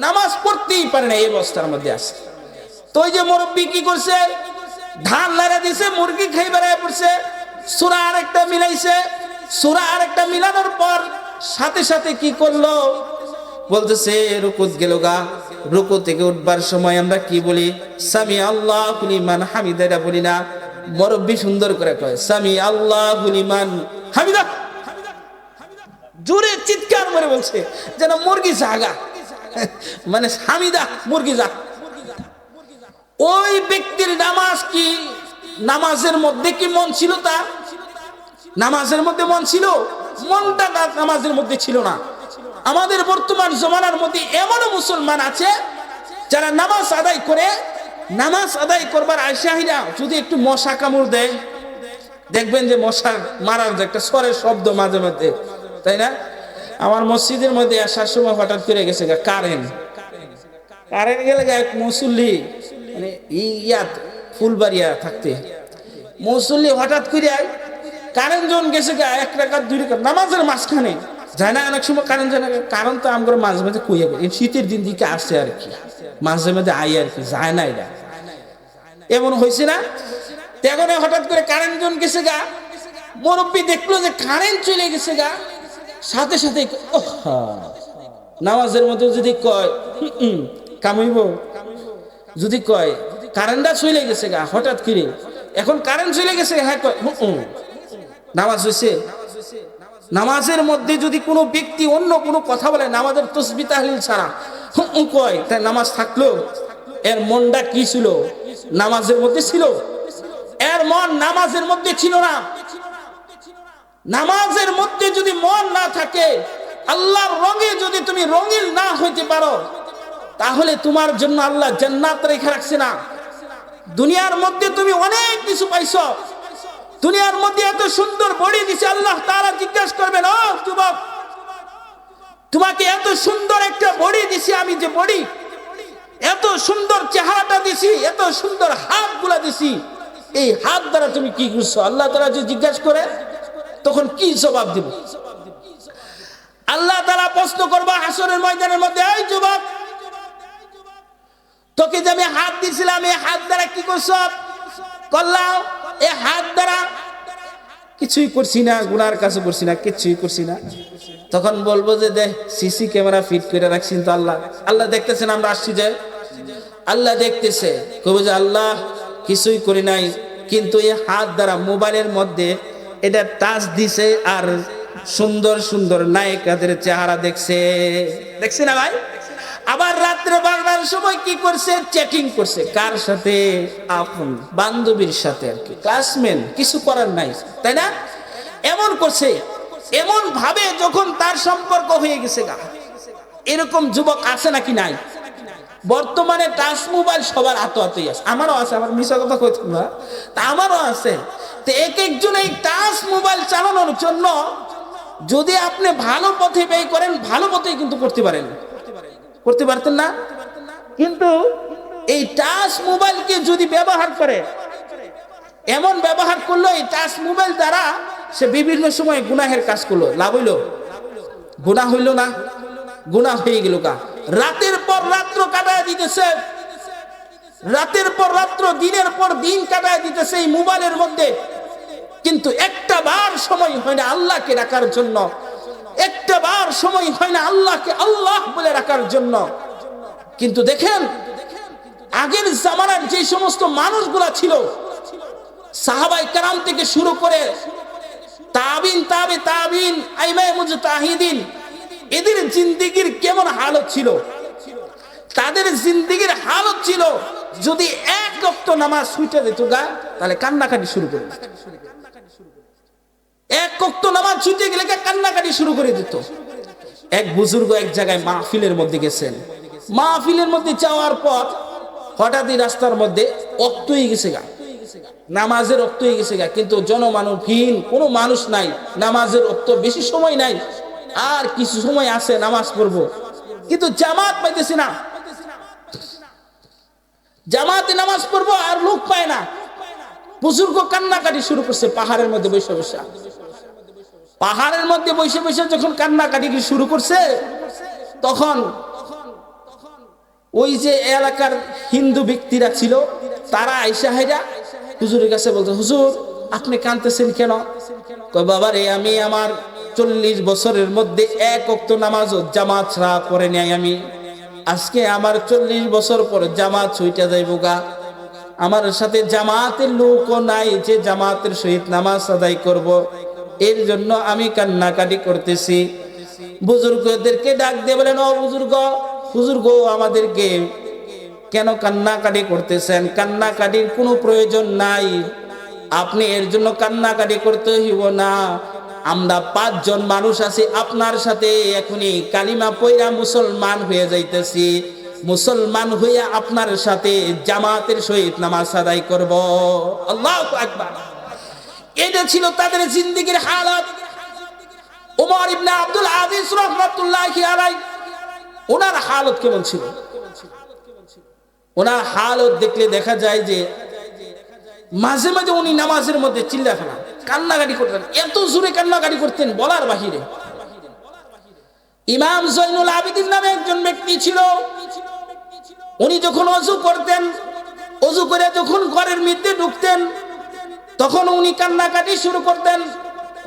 নামাজ পড়তেই পারে না, এই অবস্থার মধ্যে আছে। তো ওই যে মুরব্বি কি করছে, ধান লাড়া দিছে, মুরগি খাই বেড়ায় পড়ছে, সূরা আরেকটা মিলাইছে, সূরা আরেকটা মিলানোর পর সাথে সাথে কি করলো, বলতেছে রুকুত গেল গা। রুকু থেকে উঠবার সময় আমরা কি বলি? সামি আল্লাহু লিমান হামিদা, এটা বলি না? মুরব্বি সুন্দর করে কয় সামি আল্লাহু লিমান হামিদা, জোরে চিৎকার করে বলছে যেন মুরগি জাগা, মানে হামিদা মুরগি জাগ। ওই ব্যক্তির নামাজ কি, নামাজের মধ্যে কি মন ছিল? তা নামাজের মধ্যে মন ছিল, মনটা নামাজের মধ্যে ছিল না। আমাদের বর্তমান জমানার মধ্যে এমনও মুসলমান আছে যারা নামাজ আদায় করে, নামাজ আদায় করবার আশাহিরা যদি একটু মশা কামড় দেয়, দেখবেন যে মশা মারার যে একটা স্বরের শব্দ মাঝে মধ্যে, তাই না? আমার মসজিদের মধ্যে আসার সময় হঠাৎ করে গেছে কারেন্ট গেলে এক মুসল্লি, মানে ইয়াত ফুলবাড়িয়া থাকতে মুসল্লি হঠাৎ করে কারেন্ট যখন গেছে এক রাকাত দুই রাকাত নামাজের মাঝখানে যায় না, অনেক সময় কারেন্ট যায় না। কারণ তো আমরা মাঝে মাঝে কইয়া এই শীতের দিন দিকে আসছে আর কি, মাঝে মাঝে আই আর কি, যায় না, এটা এমন হয়েছে না? এখন হঠাৎ করে কারেন্ট যখন গেছে মুরব্বী দেখলো যে কারেন্ট চলে গেছে সাথে সাথে নামাজের মধ্যে যদি কয় কামাইব, যদি কয় কারেন্টটা চলে গেছে হঠাৎ করে, এখন কারেন্ট চলে গেছে, হ্যাঁ কয় নামাজ হয়েছে। নামাজের মধ্যে যদি কোনো ব্যক্তি অন্য কোনো কথা বলে নামাজের তাসবিহ তাহলিল ছাড়া কয়, তাই নামাজ থাকলো? এর মনটা কি ছিল? নামাজের মধ্যে ছিল। এর মন নামাজের মধ্যে ছিল না। নামাজের মধ্যে যদি মন না থাকে, আল্লাহর রঙে যদি তুমি রঙিন না হইতে পারো, তাহলে তোমার জন্য আল্লাহ জান্নাত রেখে রাখছে না। দুনিয়ার মধ্যে তুমি অনেক কিছু পাইছো, দুনিয়ার মধ্যে এত সুন্দর বডি দিছে, আল্লাহ তাআলা জিজ্ঞাসা করবেন, ও যুবক, তোমাকে এত সুন্দর একটা বডি দিছি, আমি যে বডি, এত সুন্দর চেহারাটা দিছি, এত সুন্দর হাতগুলা দিছি, এই হাত দ্বারা তুমি কি করছো? আল্লাহ তাআলা যদি জিজ্ঞাসা করে তখন কি জবাব দিব? আল্লাহ তাআলা প্রশ্ন করবে হাসরের ময়দানের মধ্যে, এই যুবক, তোকে যে আমি হাত দিছিলাম, এই হাত দ্বারা কি করছো? করলাম এই হাত দ্বারা কিছুই করছি না, গুনার কাছে করছি না, কিছুই করছি না। তখন বলবো যে দেখ সিসি ক্যামেরা ফিট করে রাখছেন তো আল্লাহ, আল্লাহ দেখতেছেন আমরা আসছি, যে আল্লাহ দেখতেছে, কবে যে আল্লাহ কিছুই করি নাই, কিন্তু এই হাত দ্বারা মোবাইলের মধ্যে এটা টাচ দিছে আর সুন্দর সুন্দর নায়িকাদের চেহারা দেখছে, দেখছে না ভাই? আবার রাত্রে 12টার সময় কি করছে? চ্যাটিং করছে, কার সাথে? আপন বান্ধবীর সাথে আর কি, ক্লাসমেট, কিছু করার নাই, তাই না? এমন করছে, এমন ভাবে যখন তার সম্পর্ক হয়ে গেছে এরকম যুবক আছে নাকি নাই? বর্তমানে টাচ মোবাইল সবার হাতে আছে, আমারও আছে, আমার মিছা কথা কইতে না, তা আমারও আছে। তো এক একজন এই টাচ মোবাইল চালানোর জন্য যদি আপনি ভালো পথে ব্যয় করেন, ভালো পথেই কিন্তু করতে পারেন, করতে পারতেন না? কিন্তু এই টাচ মোবাইলকে যদি ব্যবহার করে, এমন ব্যবহার করলো এই টাচ মোবাইল দ্বারা সে বিভিন্ন সময় গুনাহের কাজ করলো, লাভ হইল? গুনাহ হইল না? গুনাহ হয়ে গেল। রাতের পর রাত্র কাটায় দিতেছে, রাতের পর রাত্র, দিনের পর দিন কাটায় দিতেছে এই মোবাইলের মধ্যে, কিন্তু একটা বার সময় হয় না আল্লাহকে ডাকার জন্য, একটা বার সময় হয় না আল্লাহকে আল্লাহ বলে রাখার জন্য। কিন্তু দেখেন আগের জামানার যে সমস্ত মানুষগুলা ছিল, সাহাবায়ে কেরাম থেকে শুরু করে তাবিন, তাবিন, আইমায়ে মুজতাহিদিন, এদের জিন্দেগির কেমন হালত ছিল? তাদের জিন্দেগির হালত ছিল, যদি এক ওয়াক্ত নামাজ ছুটে যেত তাহলে কান্নাকাটি শুরু করে দিত। এক ওয়াক্ত নামাজ ছুটে গেলে কান্নাকাটি শুরু করে দিত। এক বুজুর্গ এক জায়গায় মাহফিলের মধ্যে গেছেন, মাহফিলের মধ্যে যাওয়ার পর হঠাৎই রাস্তার মধ্যে ওয়াক্ত হয়ে গেছে নামাজের ওয়াক্ত হয়ে গেছে কিন্তু জনমানবহীন, কোনো মানুষ নাই, নামাজের ওয়াক্ত বেশি সময় নাই, আর কিছু সময় আছে নামাজ পড়বো, কিন্তু জামাত পাইতেছি না, জামাতে নামাজ পড়বো আর লোক পায় না। বুজুর্গ কান্নাকাটি শুরু করছে পাহাড়ের মধ্যে বসে বসে, পাহাড়ের মধ্যে বসে বসে যখন কান্নাকাটি শুরু করছে, তখন ওই যে এলাকার হিন্দু ব্যক্তিরা ছিল তারা আইসা হাইরা হুজুরের কাছে বলতো, হুজুর আপনি কাঁদতেছেন কেন? কই বাবা রে, আমি আমার 40 বছরের মধ্যে এক ওয়াক্ত নামাজ জামাত ছাড়া পড়ে নাই আমি, আজকে আমার 40 বছর পর জামাত ছুইটা যাইব আমার সাথে জামাতের লোকও নাই যে জামাতের সহিত নামাজ আদায় করব, এর জন্য আমি কান্নাকাটি করতেছি। বুজুর্গদেরকে ডাক দিয়ে বলেন, ও বুজুর্গ আমাদেরকে কেন কান্নাকাটি করতেছেন? কান্নাকাটির কোনো প্রয়োজন নাই, আপনি এর জন্য কান্নাকাটি করতে হইব না। আমরা 5 জন মানুষ আছি আপনার সাথে, এখনই কালিমা পয়রা মুসলমান হয়ে যাইতেছি, মুসলমান হইয়া আপনার সাথে জামাতের সহিত নামাজ আদায় করব। আল্লাহু আকবার। এটা ছিল তাদের জিন্দেগীর হালত। ওমর ইবনে আব্দুল আজিজ রাহমাতুল্লাহি আলাইহি ওনার হালত কেমন ছিল? ওনার হালত দেখলে দেখা যায় যে মাঝে মাঝে উনি নামাজের মধ্যে চিল্লাফেলা কান্নাকাটি করতেন, এত জোরে কান্নাকাটি করতেন বলার বাহিরে। ইমাম জয়নুল আবেদিন নামে একজন ব্যক্তি ছিল, উনি যখন ওযু করতেন, ওযু করে যখন ঘরের মধ্যে ঢুকতেন তখন উনি কান্নাকাটি শুরু করতেন।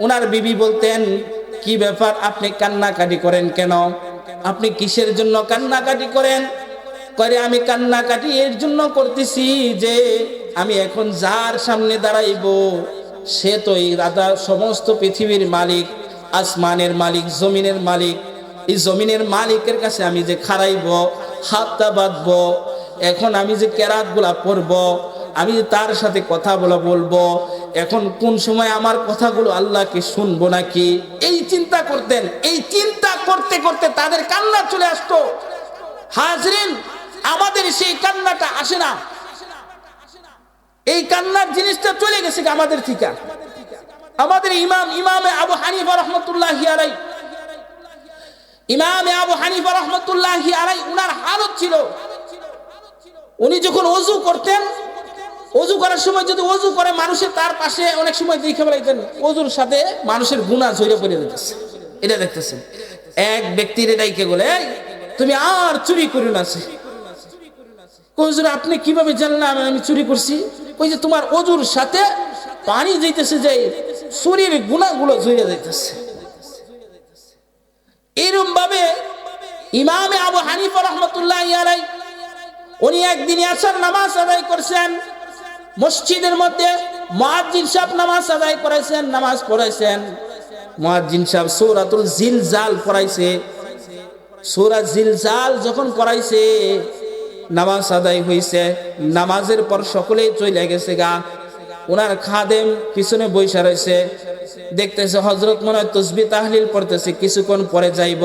ওনার বিবি বলতেন, কি ব্যাপার, আপনি কান্নাকাটি করেন কেন? আপনি কিসের জন্য কান্নাকাটি করেন? করে আমি কান্নাকাটি এর জন্য করতেছি যে আমি এখন যার সামনে দাঁড়াইব সে তো এই রাজা, সমস্ত পৃথিবীর মালিক, আসমানের মালিক, জমিনের মালিক। এই জমিনের মালিকের কাছে আমি যে খাড়াইব, হাতটা বাঁধবো, এখন আমি যে কেরাত গুলা পড়বো, আমি যে তার সাথে কথা বলবো, এখন কোন সময় আমার কথাগুলো আল্লাহকে শুনবো নাকি, এই চিন্তা করতেন। এই চিন্তা করতে করতে তাদের কান্না চলে আসতো। হাজরিন, আমাদের সেই কান্নাটা আসে না। এই কান্নার জিনিসটা চলে গেছে আমাদের থেকে। আমাদের ইমামে আবু হানিফা রাহমাতুল্লাহি আলাইহি, ইমামে আবু হানিফা রাহমাতুল্লাহি আলাইহি উনার হালত ছিল, উনি যখন ওযু করতেন, ওযু করার সময় যদি ওযু করে মানুষের তার পাশে অনেক সময় দেখে ফেলাইতেন ওযুর সাথে মানুষের গুনাহ ঝরে পড়ে যেতেছে। এটা দেখতেছেন এক ব্যক্তির ডাইকে বলে, তুমি আর চুরি করো না। হুজুর আপনি কিভাবে জানলেন আমি চুরি করছি? ওই যে তোমার ওযুর সাথে পানি যাইতেছে, যে শরীরের গুনাহগুলো ঝরে যাইতেছে। এরকম ভাবে ইমামে আবু হানিফা রাহমাতুল্লাহি আলাইহি উনি একদিন আসর নামাজ আদায় করছেন মসজিদের মধ্যে। মুয়াজ্জিন সাহেব নামাজ আদায় করাইছেন, নামাজ পড়াইছেন। মুয়াজ্জিন সাহেব সূরাতুল জিলজাল পড়াইছে। সূরা জিলজাল যখন পড়াইছে, নামাজ আদায় হইছে। নামাজের পর সকলেই চলে গেছে গা। ওনার খাদেম পিছনে বইসা রয়েছে, দেখতেছে হযরত মনে হয় তাসবিহ তাহলিল পড়তেছে, কিছুক্ষণ পরে যাইব,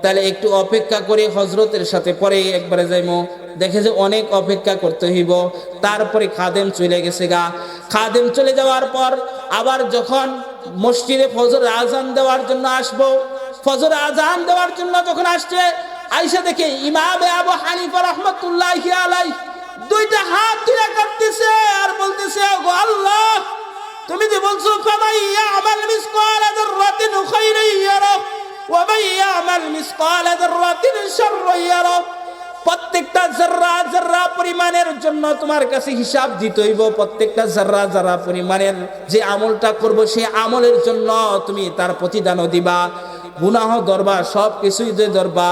তাহলে একটু অপেক্ষা করে হযরতের সাথে পরে একবারে যাইবো। দেখে যে অনেক অপেক্ষা করতে হইব, তারপরে খাদেম চলে গেছে গা। খাদেম চলে যাওয়ার পর আবার যখন মসজিদে ফজর আজান দেওয়ার জন্য আসবো, ফজর আজান দেওয়ার জন্য যখন আসছে, আয়েশা দেখে ইমামে আবু হানিফা রাহমাতুল্লাহি আলাইহি দুইটা হাত তুলে কাঁদতেছে আর বলতেছে, ওগো আল্লাহ, তুমি যে বলছো ফামান ইয়ামাল মিসকালা যাররাতিন খায়রান ইয়ারা ওয়া মান ইয়ামাল মিসকালা যাররাতিন শাররান ইয়ারা, প্রত্যেকটা যাররা যাররা পরিমাণের জন্য তোমার কাছে হিসাব দিতে হইব। প্রত্যেকটা যাররা যাররা পরিমাণের যে আমলটা করব সেই আমলের জন্য তুমি তার প্রতিদানও দিবা, গুনাহ ধরবা, সব কিছুই যে ধরবা।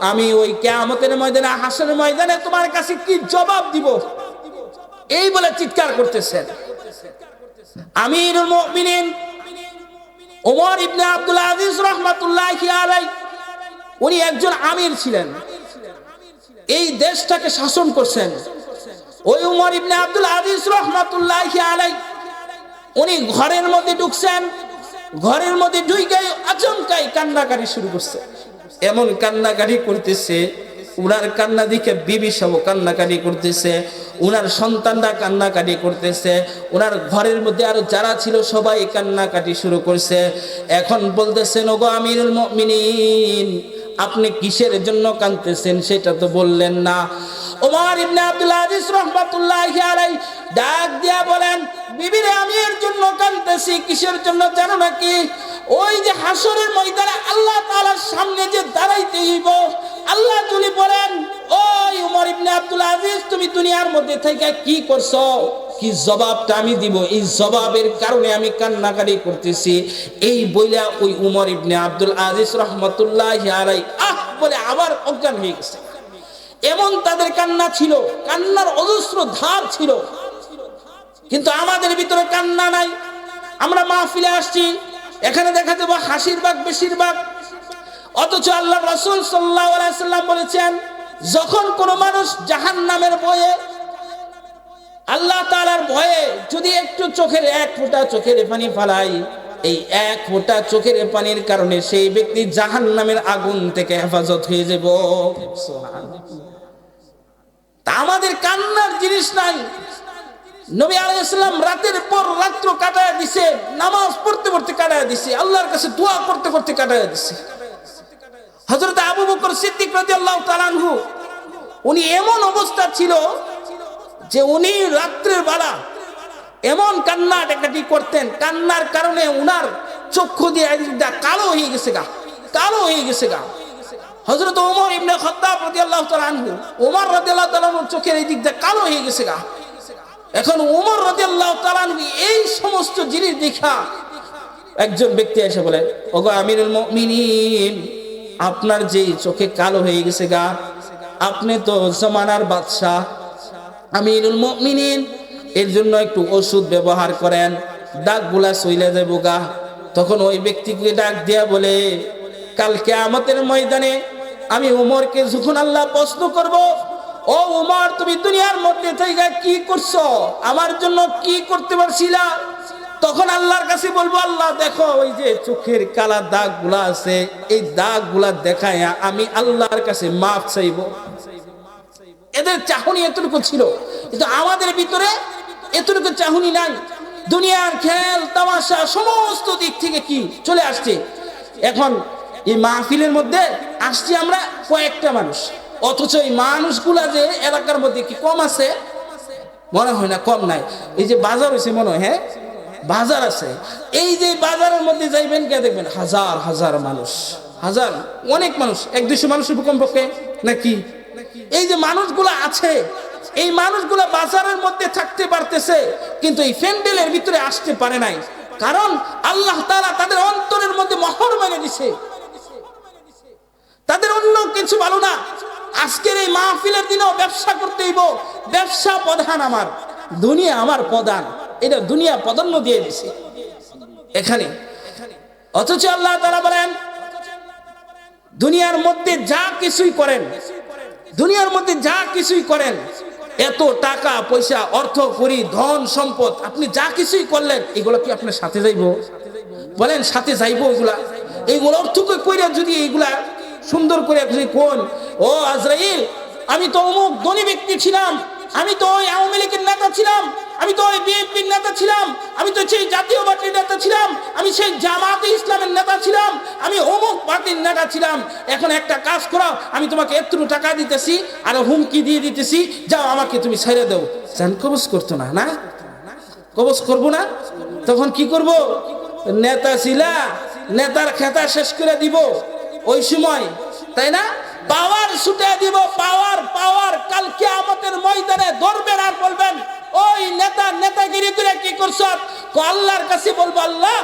আমি ওই কিয়ামতের ময়দানে, হাসরের ময়দানে তোমার কাছে কি জবাব দিব? এই বলে চিৎকার করতেছেন। আমিরুল মুমিনিন ওমর ইবনে আব্দুল আজিজ রাহমাতুল্লাহি আলাইহি উনি একজন আমির ছিলেন, এই দেশটাকে শাসন করছেন। ওই উমর ইবনে আব্দুল আজিজ রাহমাতুল্লাহি আলাইহি উনি ঘরের মধ্যে ঢুকছেন। ঘরের মধ্যে ঢুকে আচমকাই কান্নাকাটি শুরু করছে। এমন কান্নাকাটি করতেছে, উনার কান্না দেখে বিবি সব কান্নাকাটি করতেছে, উনার সন্তানরা কান্নাকাটি করতেছে, উনার ঘরের মধ্যে আরো যারা ছিল সবাই কান্নাকাটি শুরু করছে। এখন বলতেছেন, ওগো আমিরুল মুমিনিন, আপনি কিসের জন্য কাঁদতেছেন সেটা তো বললেন না। ওমর ইবনে আব্দুল আজিজ রাহমাতুল্লাহি আলাইহি ডাক দিয়া বলেন, বিবিরে আমি এর জন্য কাঁদতেছি। কিসের জন্য জানো নাকি? ওই যে হাসরের ময়দানে আল্লাহ তাআলার সামনে যে দাঁড়াইতে হইব, আল্লাহ যদি বলেন, ওই ওমর ইবনে আব্দুল আজিজ, তুমি দুনিয়ার মধ্যে থেকে কি করছো, কি জবাবটা আমি দিব, এই জবাবের কারণে আমি কান্নাকাটি করতেছি। এই বইলা ওই উমর ইবনে আব্দুল আজিজ রাহমাতুল্লাহি আলাইহি বলে আবার অজ্ঞান হয়ে গেছে। এমন তাদের কান্না ছিল, কান্নার অজস্র ধার ছিল। কিন্তু আমাদের ভিতরে কান্না নাই। আমরা মাহফিলে আসছি, এখানে দেখা যাবে হাসির ভাগ বেশিরভাগ। অথচ আল্লাহ রাসূল সাল্লাল্লাহু আলাইহি ওয়াসাল্লাম বলেছেন, যখন কোন মানুষ জাহান্নামের ভয়ে, আল্লাহ তাআলার ভয়ে যদি একটু চোখের এক ফোঁটা চোখের পানি ফেলায়, এই এক ফোঁটা চোখের পানির কারণে সেই ব্যক্তি জাহান্নামের আগুন থেকে হেফাজত হয়ে যাব। সুবহানাল্লাহ। তা আমাদের কান্নার জিনিস নাই। নবী আলাইহিস সালাম রাতের পর রাত্র কাটায় দিছে, নামাজ পড়তে পড়তে কাটায় দিছে, আল্লাহর কাছে দোয়া করতে করতে কাটায় দিছে। হযরত আবু বকর সিদ্দিক রাদিয়াল্লাহু তাআলা আনহু, উনি এমন অবস্থা ছিল যে উনি রাত্রের বেলা এমন কান্নাকাটি করতেন, কান্নার কারণে উনার চক্ষু দিয়ে কালো হয়ে গেছে গা, কালো হয়ে গেছে গা। হযরত ওমর ইবনে খাত্তাব রাদিয়াল্লাহু তাআলা আনহু, ওমর রাদিয়াল্লাহু তাআলা আনহুর চোখের এই দিক দিয়ে কালো হয়ে গেছে গা। এখন ওমর রাদিয়াল্লাহু তাআলা আনহু এই সমস্ত জিনিস দেখা একজন ব্যক্তি এসে বলে, ওগো আমিরুল মুমিনিন, আপনার যে চোখে কালো হয়ে গেছে গা, আপনি তো জমানার বাদশাহ, আমিরুল মুমিনিন, এর জন্য একটু ওষুধ ব্যবহার করেন, দাগগুলা সইলে যাবো গা। তখন ওই ব্যক্তিকে ডাক দিয়া বলে, কাল কিয়ামতের ময়দানে আমি ওমরকে যখন আল্লাহ প্রশ্ন করব, ও ওমর, তুমি দুনিয়ার মধ্যে থেকে কি করছো, আমার জন্য কি করতে পারছিলা? তখন আল্লাহর কাছে বলবো, আল্লাহ দেখো ওই যে চোখের কালা দাগগুলা আছে, এই দাগগুলা দেখায়া আমি আল্লাহর কাছে মাফ চাইব। এদের চাহনি এতটুকু ছিল, কিন্তু আমাদের ভিতরে এতটুকু চাহনি নাই। দুনিয়ার খেল তামাশা সমস্ত দিক থেকে কি চলে আসছে। এখন এই মাহফিলের মধ্যে আসছি আমরা কয়েকটা মানুষ, অথচ এই মানুষগুলা যে এলাকার মধ্যে কি কম আছে? মনে হয় না কম নাই। এই যে বাজার হয়েছে মনে হয়, হ্যাঁ বাজার আছে, এই যে বাজারের মধ্যে যাইবেন কে দেখবেন হাজার হাজার মানুষ, হাজার অনেক মানুষ, 100-200 মানুষের কমপক্ষে নাকি। এই যে মানুষগুলো আছে, এই মানুষগুলো বাজারের মধ্যে থাকতে পারতেছে, কিন্তু এই প্যান্ডেলের ভিতরে আসতে পারে নাই, কারণ আল্লাহ তাআলা তাদের অন্তরের মধ্যে মোহর মেরে দিছে। তাদের অন্য কিছু ভালো না। আজকের এই মাহফিলের দিনেও ব্যবসা করতে হইব, ব্যবসা প্রধান, আমার দুনিয়া আমার প্রধান, এটা দুনিয়া প্রাধান্য দিয়ে দিছে এখানে। অথচ আল্লাহ তাআলা বলেন, দুনিয়ার মধ্যে যা কিছুই করেন, দুনিয়ার মধ্যে যা কিছুই করেন, এত টাকা পয়সা অর্থ করি ধন সম্পদ আপনি যা কিছুই করলেন, এগুলো কি আপনার সাথে যাইবো? বলেন সাথে যাইবো? এইগুলো অর্থ কইরা যদি এইগুলা সুন্দর করে কোন, ও আজরাইল, আমি তো অমুক ধনী ব্যক্তি ছিলাম, আমি তো ওই আওয়ামী লীগের নেতা ছিলাম, আমি তো ওই বিএনপির নেতা ছিলাম, আমি তো সেই জাতীয় পার্টির নেতা ছিলাম, আমি সেই জামাতে ইসলামের নেতা ছিলাম, আমি অমুক পার্টির নেতা ছিলাম, এখন একটা কাজ করো, আমি তোমাকে এতটুকু টাকা দিতেছি আর হুমকি দিয়ে দিতেছি, যাও আমাকে তুমি ছেড়ে দাও। জান কবজ করতো না, না কবজ করবো না? তখন কি করব? নেতা ছিলা, নেতার খেতা শেষ করে দিব ওই সময়, তাই না? পাওয়ার ছুটে দিব, পাওয়ার পাওয়ার। কাল কিয়ামতের ময়দানে ধরবেন আর বলবেন, ওই নেতা নেতাগিরি করে কি করছো? আল্লাহর কাছে বলবো, আল্লাহ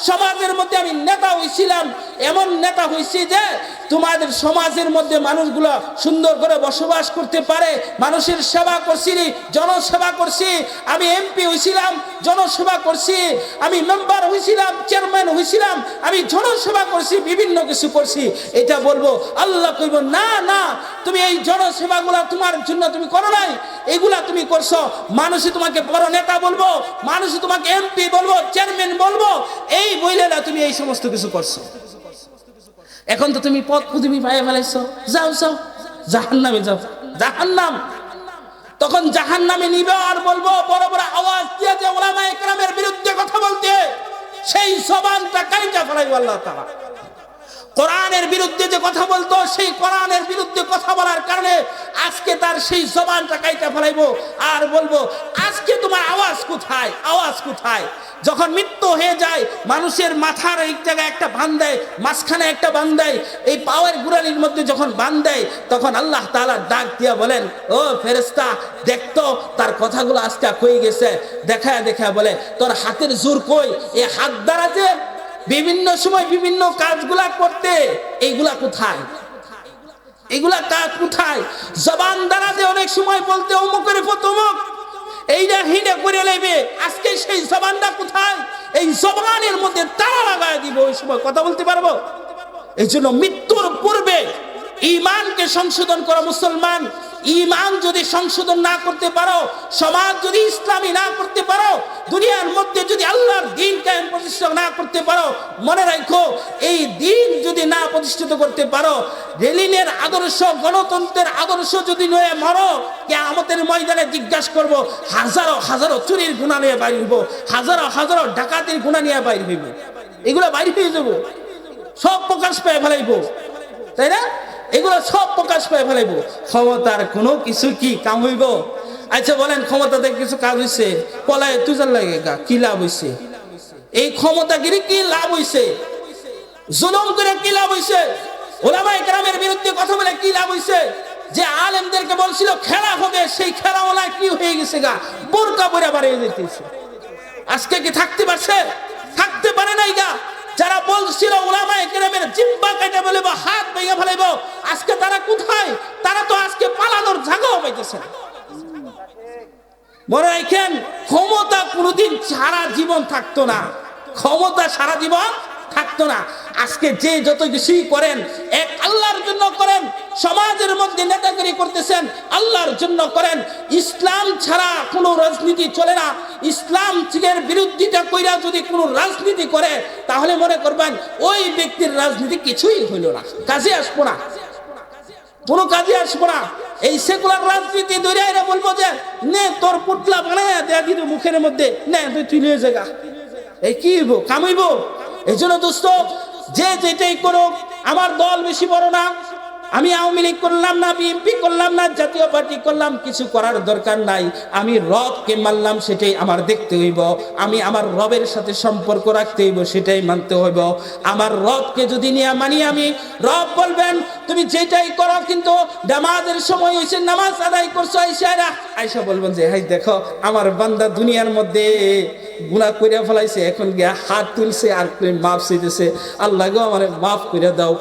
সমাজের মধ্যে আমি নেতা হইছিলাম, এমন নেতা হইছি যে তোমাদের সমাজের মধ্যে মানুষগুলো সুন্দর করে বসবাস করতে পারে, মানুষের সেবা করছি, জনসেবা করছি, আমি এমপি হইছিলাম, জনসেবা করছি, আমি মেম্বার হইছিলাম, চেয়ারম্যান হইছিলাম, আমি জনসেবা করছি, বিভিন্ন কিছু করছি। এটা বলবো, আল্লাহ কইব, না না, তুমি এই জনসেবাগুলা তোমার জন্য তুমি করো নাই, এগুলা তুমি করছো। মানুষই তোমাকে বড় নেতা বলবো, মানুষই তোমাকে এমপি বলবো, চেয়ারম্যান বলবো, এই বইলে না তুমি এই সমস্ত কিছু করছো। এখন তো তুমি পদ পদবি পায়ে ফেলাইছো, যাও যাও জাহান্নামে যাও, জাহান্নাম। তখন জাহান্নামে নিবে আর বলবো, বড় বড় আওয়াজ দিয়ে যে উলামায়ে কেরামের বিরুদ্ধে কথা বলতে, সেই জবানটা কাইটা ফেলাইবো আল্লাহ তাআলা। কোরআনের বিরুদ্ধে যে কথা বলতো, সেই কোরআনের বিরুদ্ধে কথা বলার কারণে আজকে তার সেই জবানটা কাইটা ফেলাইবো আর বলবো, আজকে তোমার আওয়াজ কোথায়, আওয়াজ কোথায়? যখন মৃত্যু হয়ে যায়, মানুষের মাথার এই জায়গায় একটা বান দেয়, মাঝখানে একটা বান দেয়, এই পাওয়ার গুড়ালির মধ্যে যখন বান দেয়, তখন আল্লাহ তাআলা ডাক দিয়া বলেন, ও ফেরেশতা দেখতো তার কথাগুলো আজকে কই গেছে। দেখায় দেখায় বলে, তোর হাতের জোর কই? এই হাত দ্বারা যে বিভিন্ন সময় বিভিন্ন কাজগুলা করতে, এইগুলা কোথায়? এগুলা কাজ কোথায়? জবান দ্বারা যে অনেক সময় বলতে অমুকের প্রতমুক, এইটা হিনে করে নেবে, আজকে সেই জবানটা কোথায়? এই জবানের মধ্যে তালা লাগায় দিব, ওই সময় কথা বলতে পারবো? এই জন্য মৃত্যুর পূর্বে ঈমানকে সংশোধন করা মুসলমান, ঈমান যদি সংশোধন না করতে পারো, সমাজ যদি ইসলামী না করতে পারো, দুনিয়ার মধ্যে যদি আল্লাহর দ্বীন কায়েম প্রতিষ্ঠা না করতে পারো, মনে রাখো এই দ্বীন যদি না প্রতিষ্ঠিত করতে পারো, লেনিনের আদর্শ, গণতন্ত্রের আদর্শ যদি নয় মরো, কিয়ামতের ময়দানে জিজ্ঞাসা করব, হাজারো হাজারো চুরির গুনাহ নিয়ে বাইর হইব, হাজারো হাজারো ডাকাতির গুনাহ নিয়ে বাইর হইব, এগুলো বাইর হয়ে যাব, সব প্রকাশ পেয়ে ফেলাইব, তাই না? এগুলো সব প্রকাশ পেয়ে ফেলাইব। ক্ষমতার কোনো কিছু কি কাম হইব? আচ্ছা বলেন, ক্ষমতাতে কিছু কাজ হইছে? পলায় তুজার লাগে গা, কি লাভ হইছে? এই ক্ষমতাগিরি কি লাভ হইছে? জুলুম করে কি লাভ হইছে? ওলামায়ে কেরামের বিরুদ্ধে কথা বলে কি লাভ হইছে? যে আলেমদেরকে বলছিল খেলা হবে, সেই খেলাওয়ালা কি হয়ে গেছে গা, বোরকা পরে বাড়িয়ে যেতেছে। আজকে কি থাকতে পারছে? থাকতে পারে নাই গা। যারা বলছিল ওলামায়ে কেরামের জিহ্বা কেটে ফেলবো, হাত ভেঙে ফেলবো, আজকে তারা কোথায়? তারা তো আজকে পালানোর জায়গাও পাইতেছে না। মনে রাখেন, ক্ষমতা কোনোদিন সারা জীবন থাকতো না, ক্ষমতা সারা জীবন থাকতো না। আজকে যে যত কিছুই করেন, এক আল্লাহর জন্য করেন। সমাজের মধ্যে নেতাগিরি করতেছেন, আল্লাহর জন্য করেন। ইসলাম ছাড়া কোনো রাজনীতি চলে না। ইসলাম থেকে বিরোধিতা কইরা যদি কোনো রাজনীতি করে, তাহলে মনে করবেন ওই ব্যক্তির রাজনীতি কিছুই হইল না, কাজে আসবো না, কোনো কাজে আসবো না। এই সেকুলার রাজনীতি ধরে এরা বলবো যে নে তোর পুতলা বানায় দেয়া দিল মুখের মধ্যে, নে তুই তুলে জায়গা, এই কি হইব? কামাইব? এই জন্য দোস্ত, যে যেটাই করো, আমার দল বেশি বড় না, আমি আওয়ামী লীগ করলাম না, বিএনপি করলাম না, জাতীয় পার্টি করলাম, কিছু করার দরকার নাই। আমি রবকে মানলাম, সেটাই আমার দেখতে হইব। আমি আমার রবের সাথে সম্পর্ক রাখতে হইব, সেটাই মানতে হইব। আমার রবকে যদি নিয়ে মানি, আমি রব বলবেন তুমি যেটাই করো, কিন্তু নামাজের সময় হয়েছে, নামাজ আদায় করছো, আইসা বলবেন যে হাই দেখো আমার বান্দা দুনিয়ার মধ্যে গুনাহ কইরা ফেলাইছে, এখন গিয়া হাত তুলছে আর মাফ চাইতেছে, আল্লাহ গো আমারে মাফ করে দাও।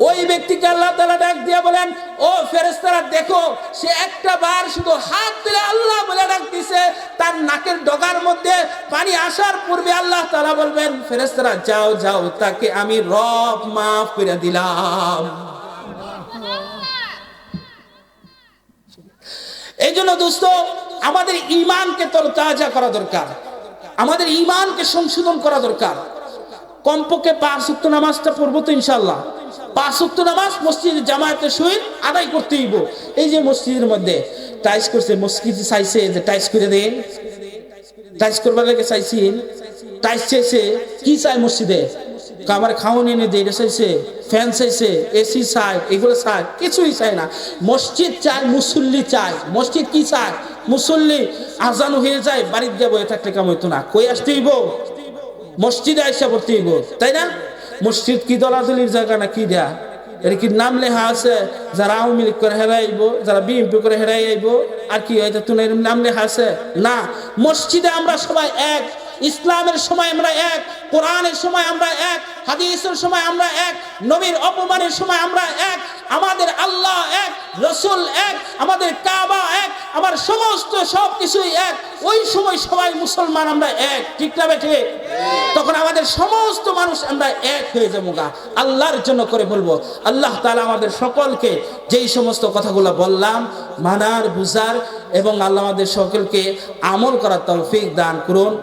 ওই ব্যক্তিকে আল্লাহ তাআলা ডাক দিয়া বলেন, ও ফেরেশতারা দেখো, সে একটা বার শুধু হাত তুলে আল্লাহ বলে ডাক দিছে, তার নাকের ডগার মধ্যে পানি আসার পূর্বে আল্লাহ তাআলা বলবেন, ফেরেশতারা যাও যাও, তাকে আমি রব মাফ করে দিলাম। এই জন্য দোস্ত, আমাদের ঈমানকে তরতাজা করা দরকার, আমাদের ঈমানকে সংশোধন করা দরকার। কমপক্ষে 5 ওয়াক্ত নামাজটা পড়বো তো ইনশাআল্লাহ। 5 ওয়াক্ত নামাজ মসজিদে জামায়াতের সহিত আদায় করতেই হইব। এই যে মসজিদের মধ্যে টাইস করছে, মসজিদ চাইছে যে টাইস করে দেন, টাইস করবার লাগে চাইছেন, টাইস চাইছে, কি চাই মসজিদে? আমার খাওয়ান এনে দেয়, এটা চাইছে, ফ্যান চাইছে, এসি চাই, এগুলো চাই, কিছুই চাই না। মসজিদ চাই, মুসল্লি চাই। মসজিদ কি চাই? মুসল্লি। আজান হয়ে যায়, বাড়িতে যাবো, এটা একটা কাম হইতো না, কই আসতে হইব? মসজিদে আইসা পড়তে হইব, তাই না? মসজিদ কি দলাদলির জায়গা না কি দেয়া? এর কি নাম লেখা আছে? যারা আওয়ামী লীগ করে হেরাই আইব, যারা বিএনপি করে হেরাই আইব, আর কি হয়তো তুমি নাম লেখা আছে? না, মসজিদে আমরা সবাই এক। ইসলামের সময় আমরা এক, কোরআনের সময় আমরা এক, হাদিসের সময় আমরা এক, নবীর অপমানের সময় আমরা এক, আমাদের আল্লাহ এক, রসুল এক, আমাদের কাবা এক, আমার সমস্ত সব কিছুই এক। ওই সময় সবাই মুসলমান, আমরা এক, ঠিক না বেঠে? তখন আমাদের সমস্ত মানুষ আমরা এক হয়ে যাবো গা, আল্লাহর জন্য করে বলবো। আল্লাহ তাআলা আমাদের সকলকে যেই সমস্ত কথাগুলো বললাম মানার, বুঝার এবং আল্লাহ আমাদের সকলকে আমল করার তৌফিক দান করুন।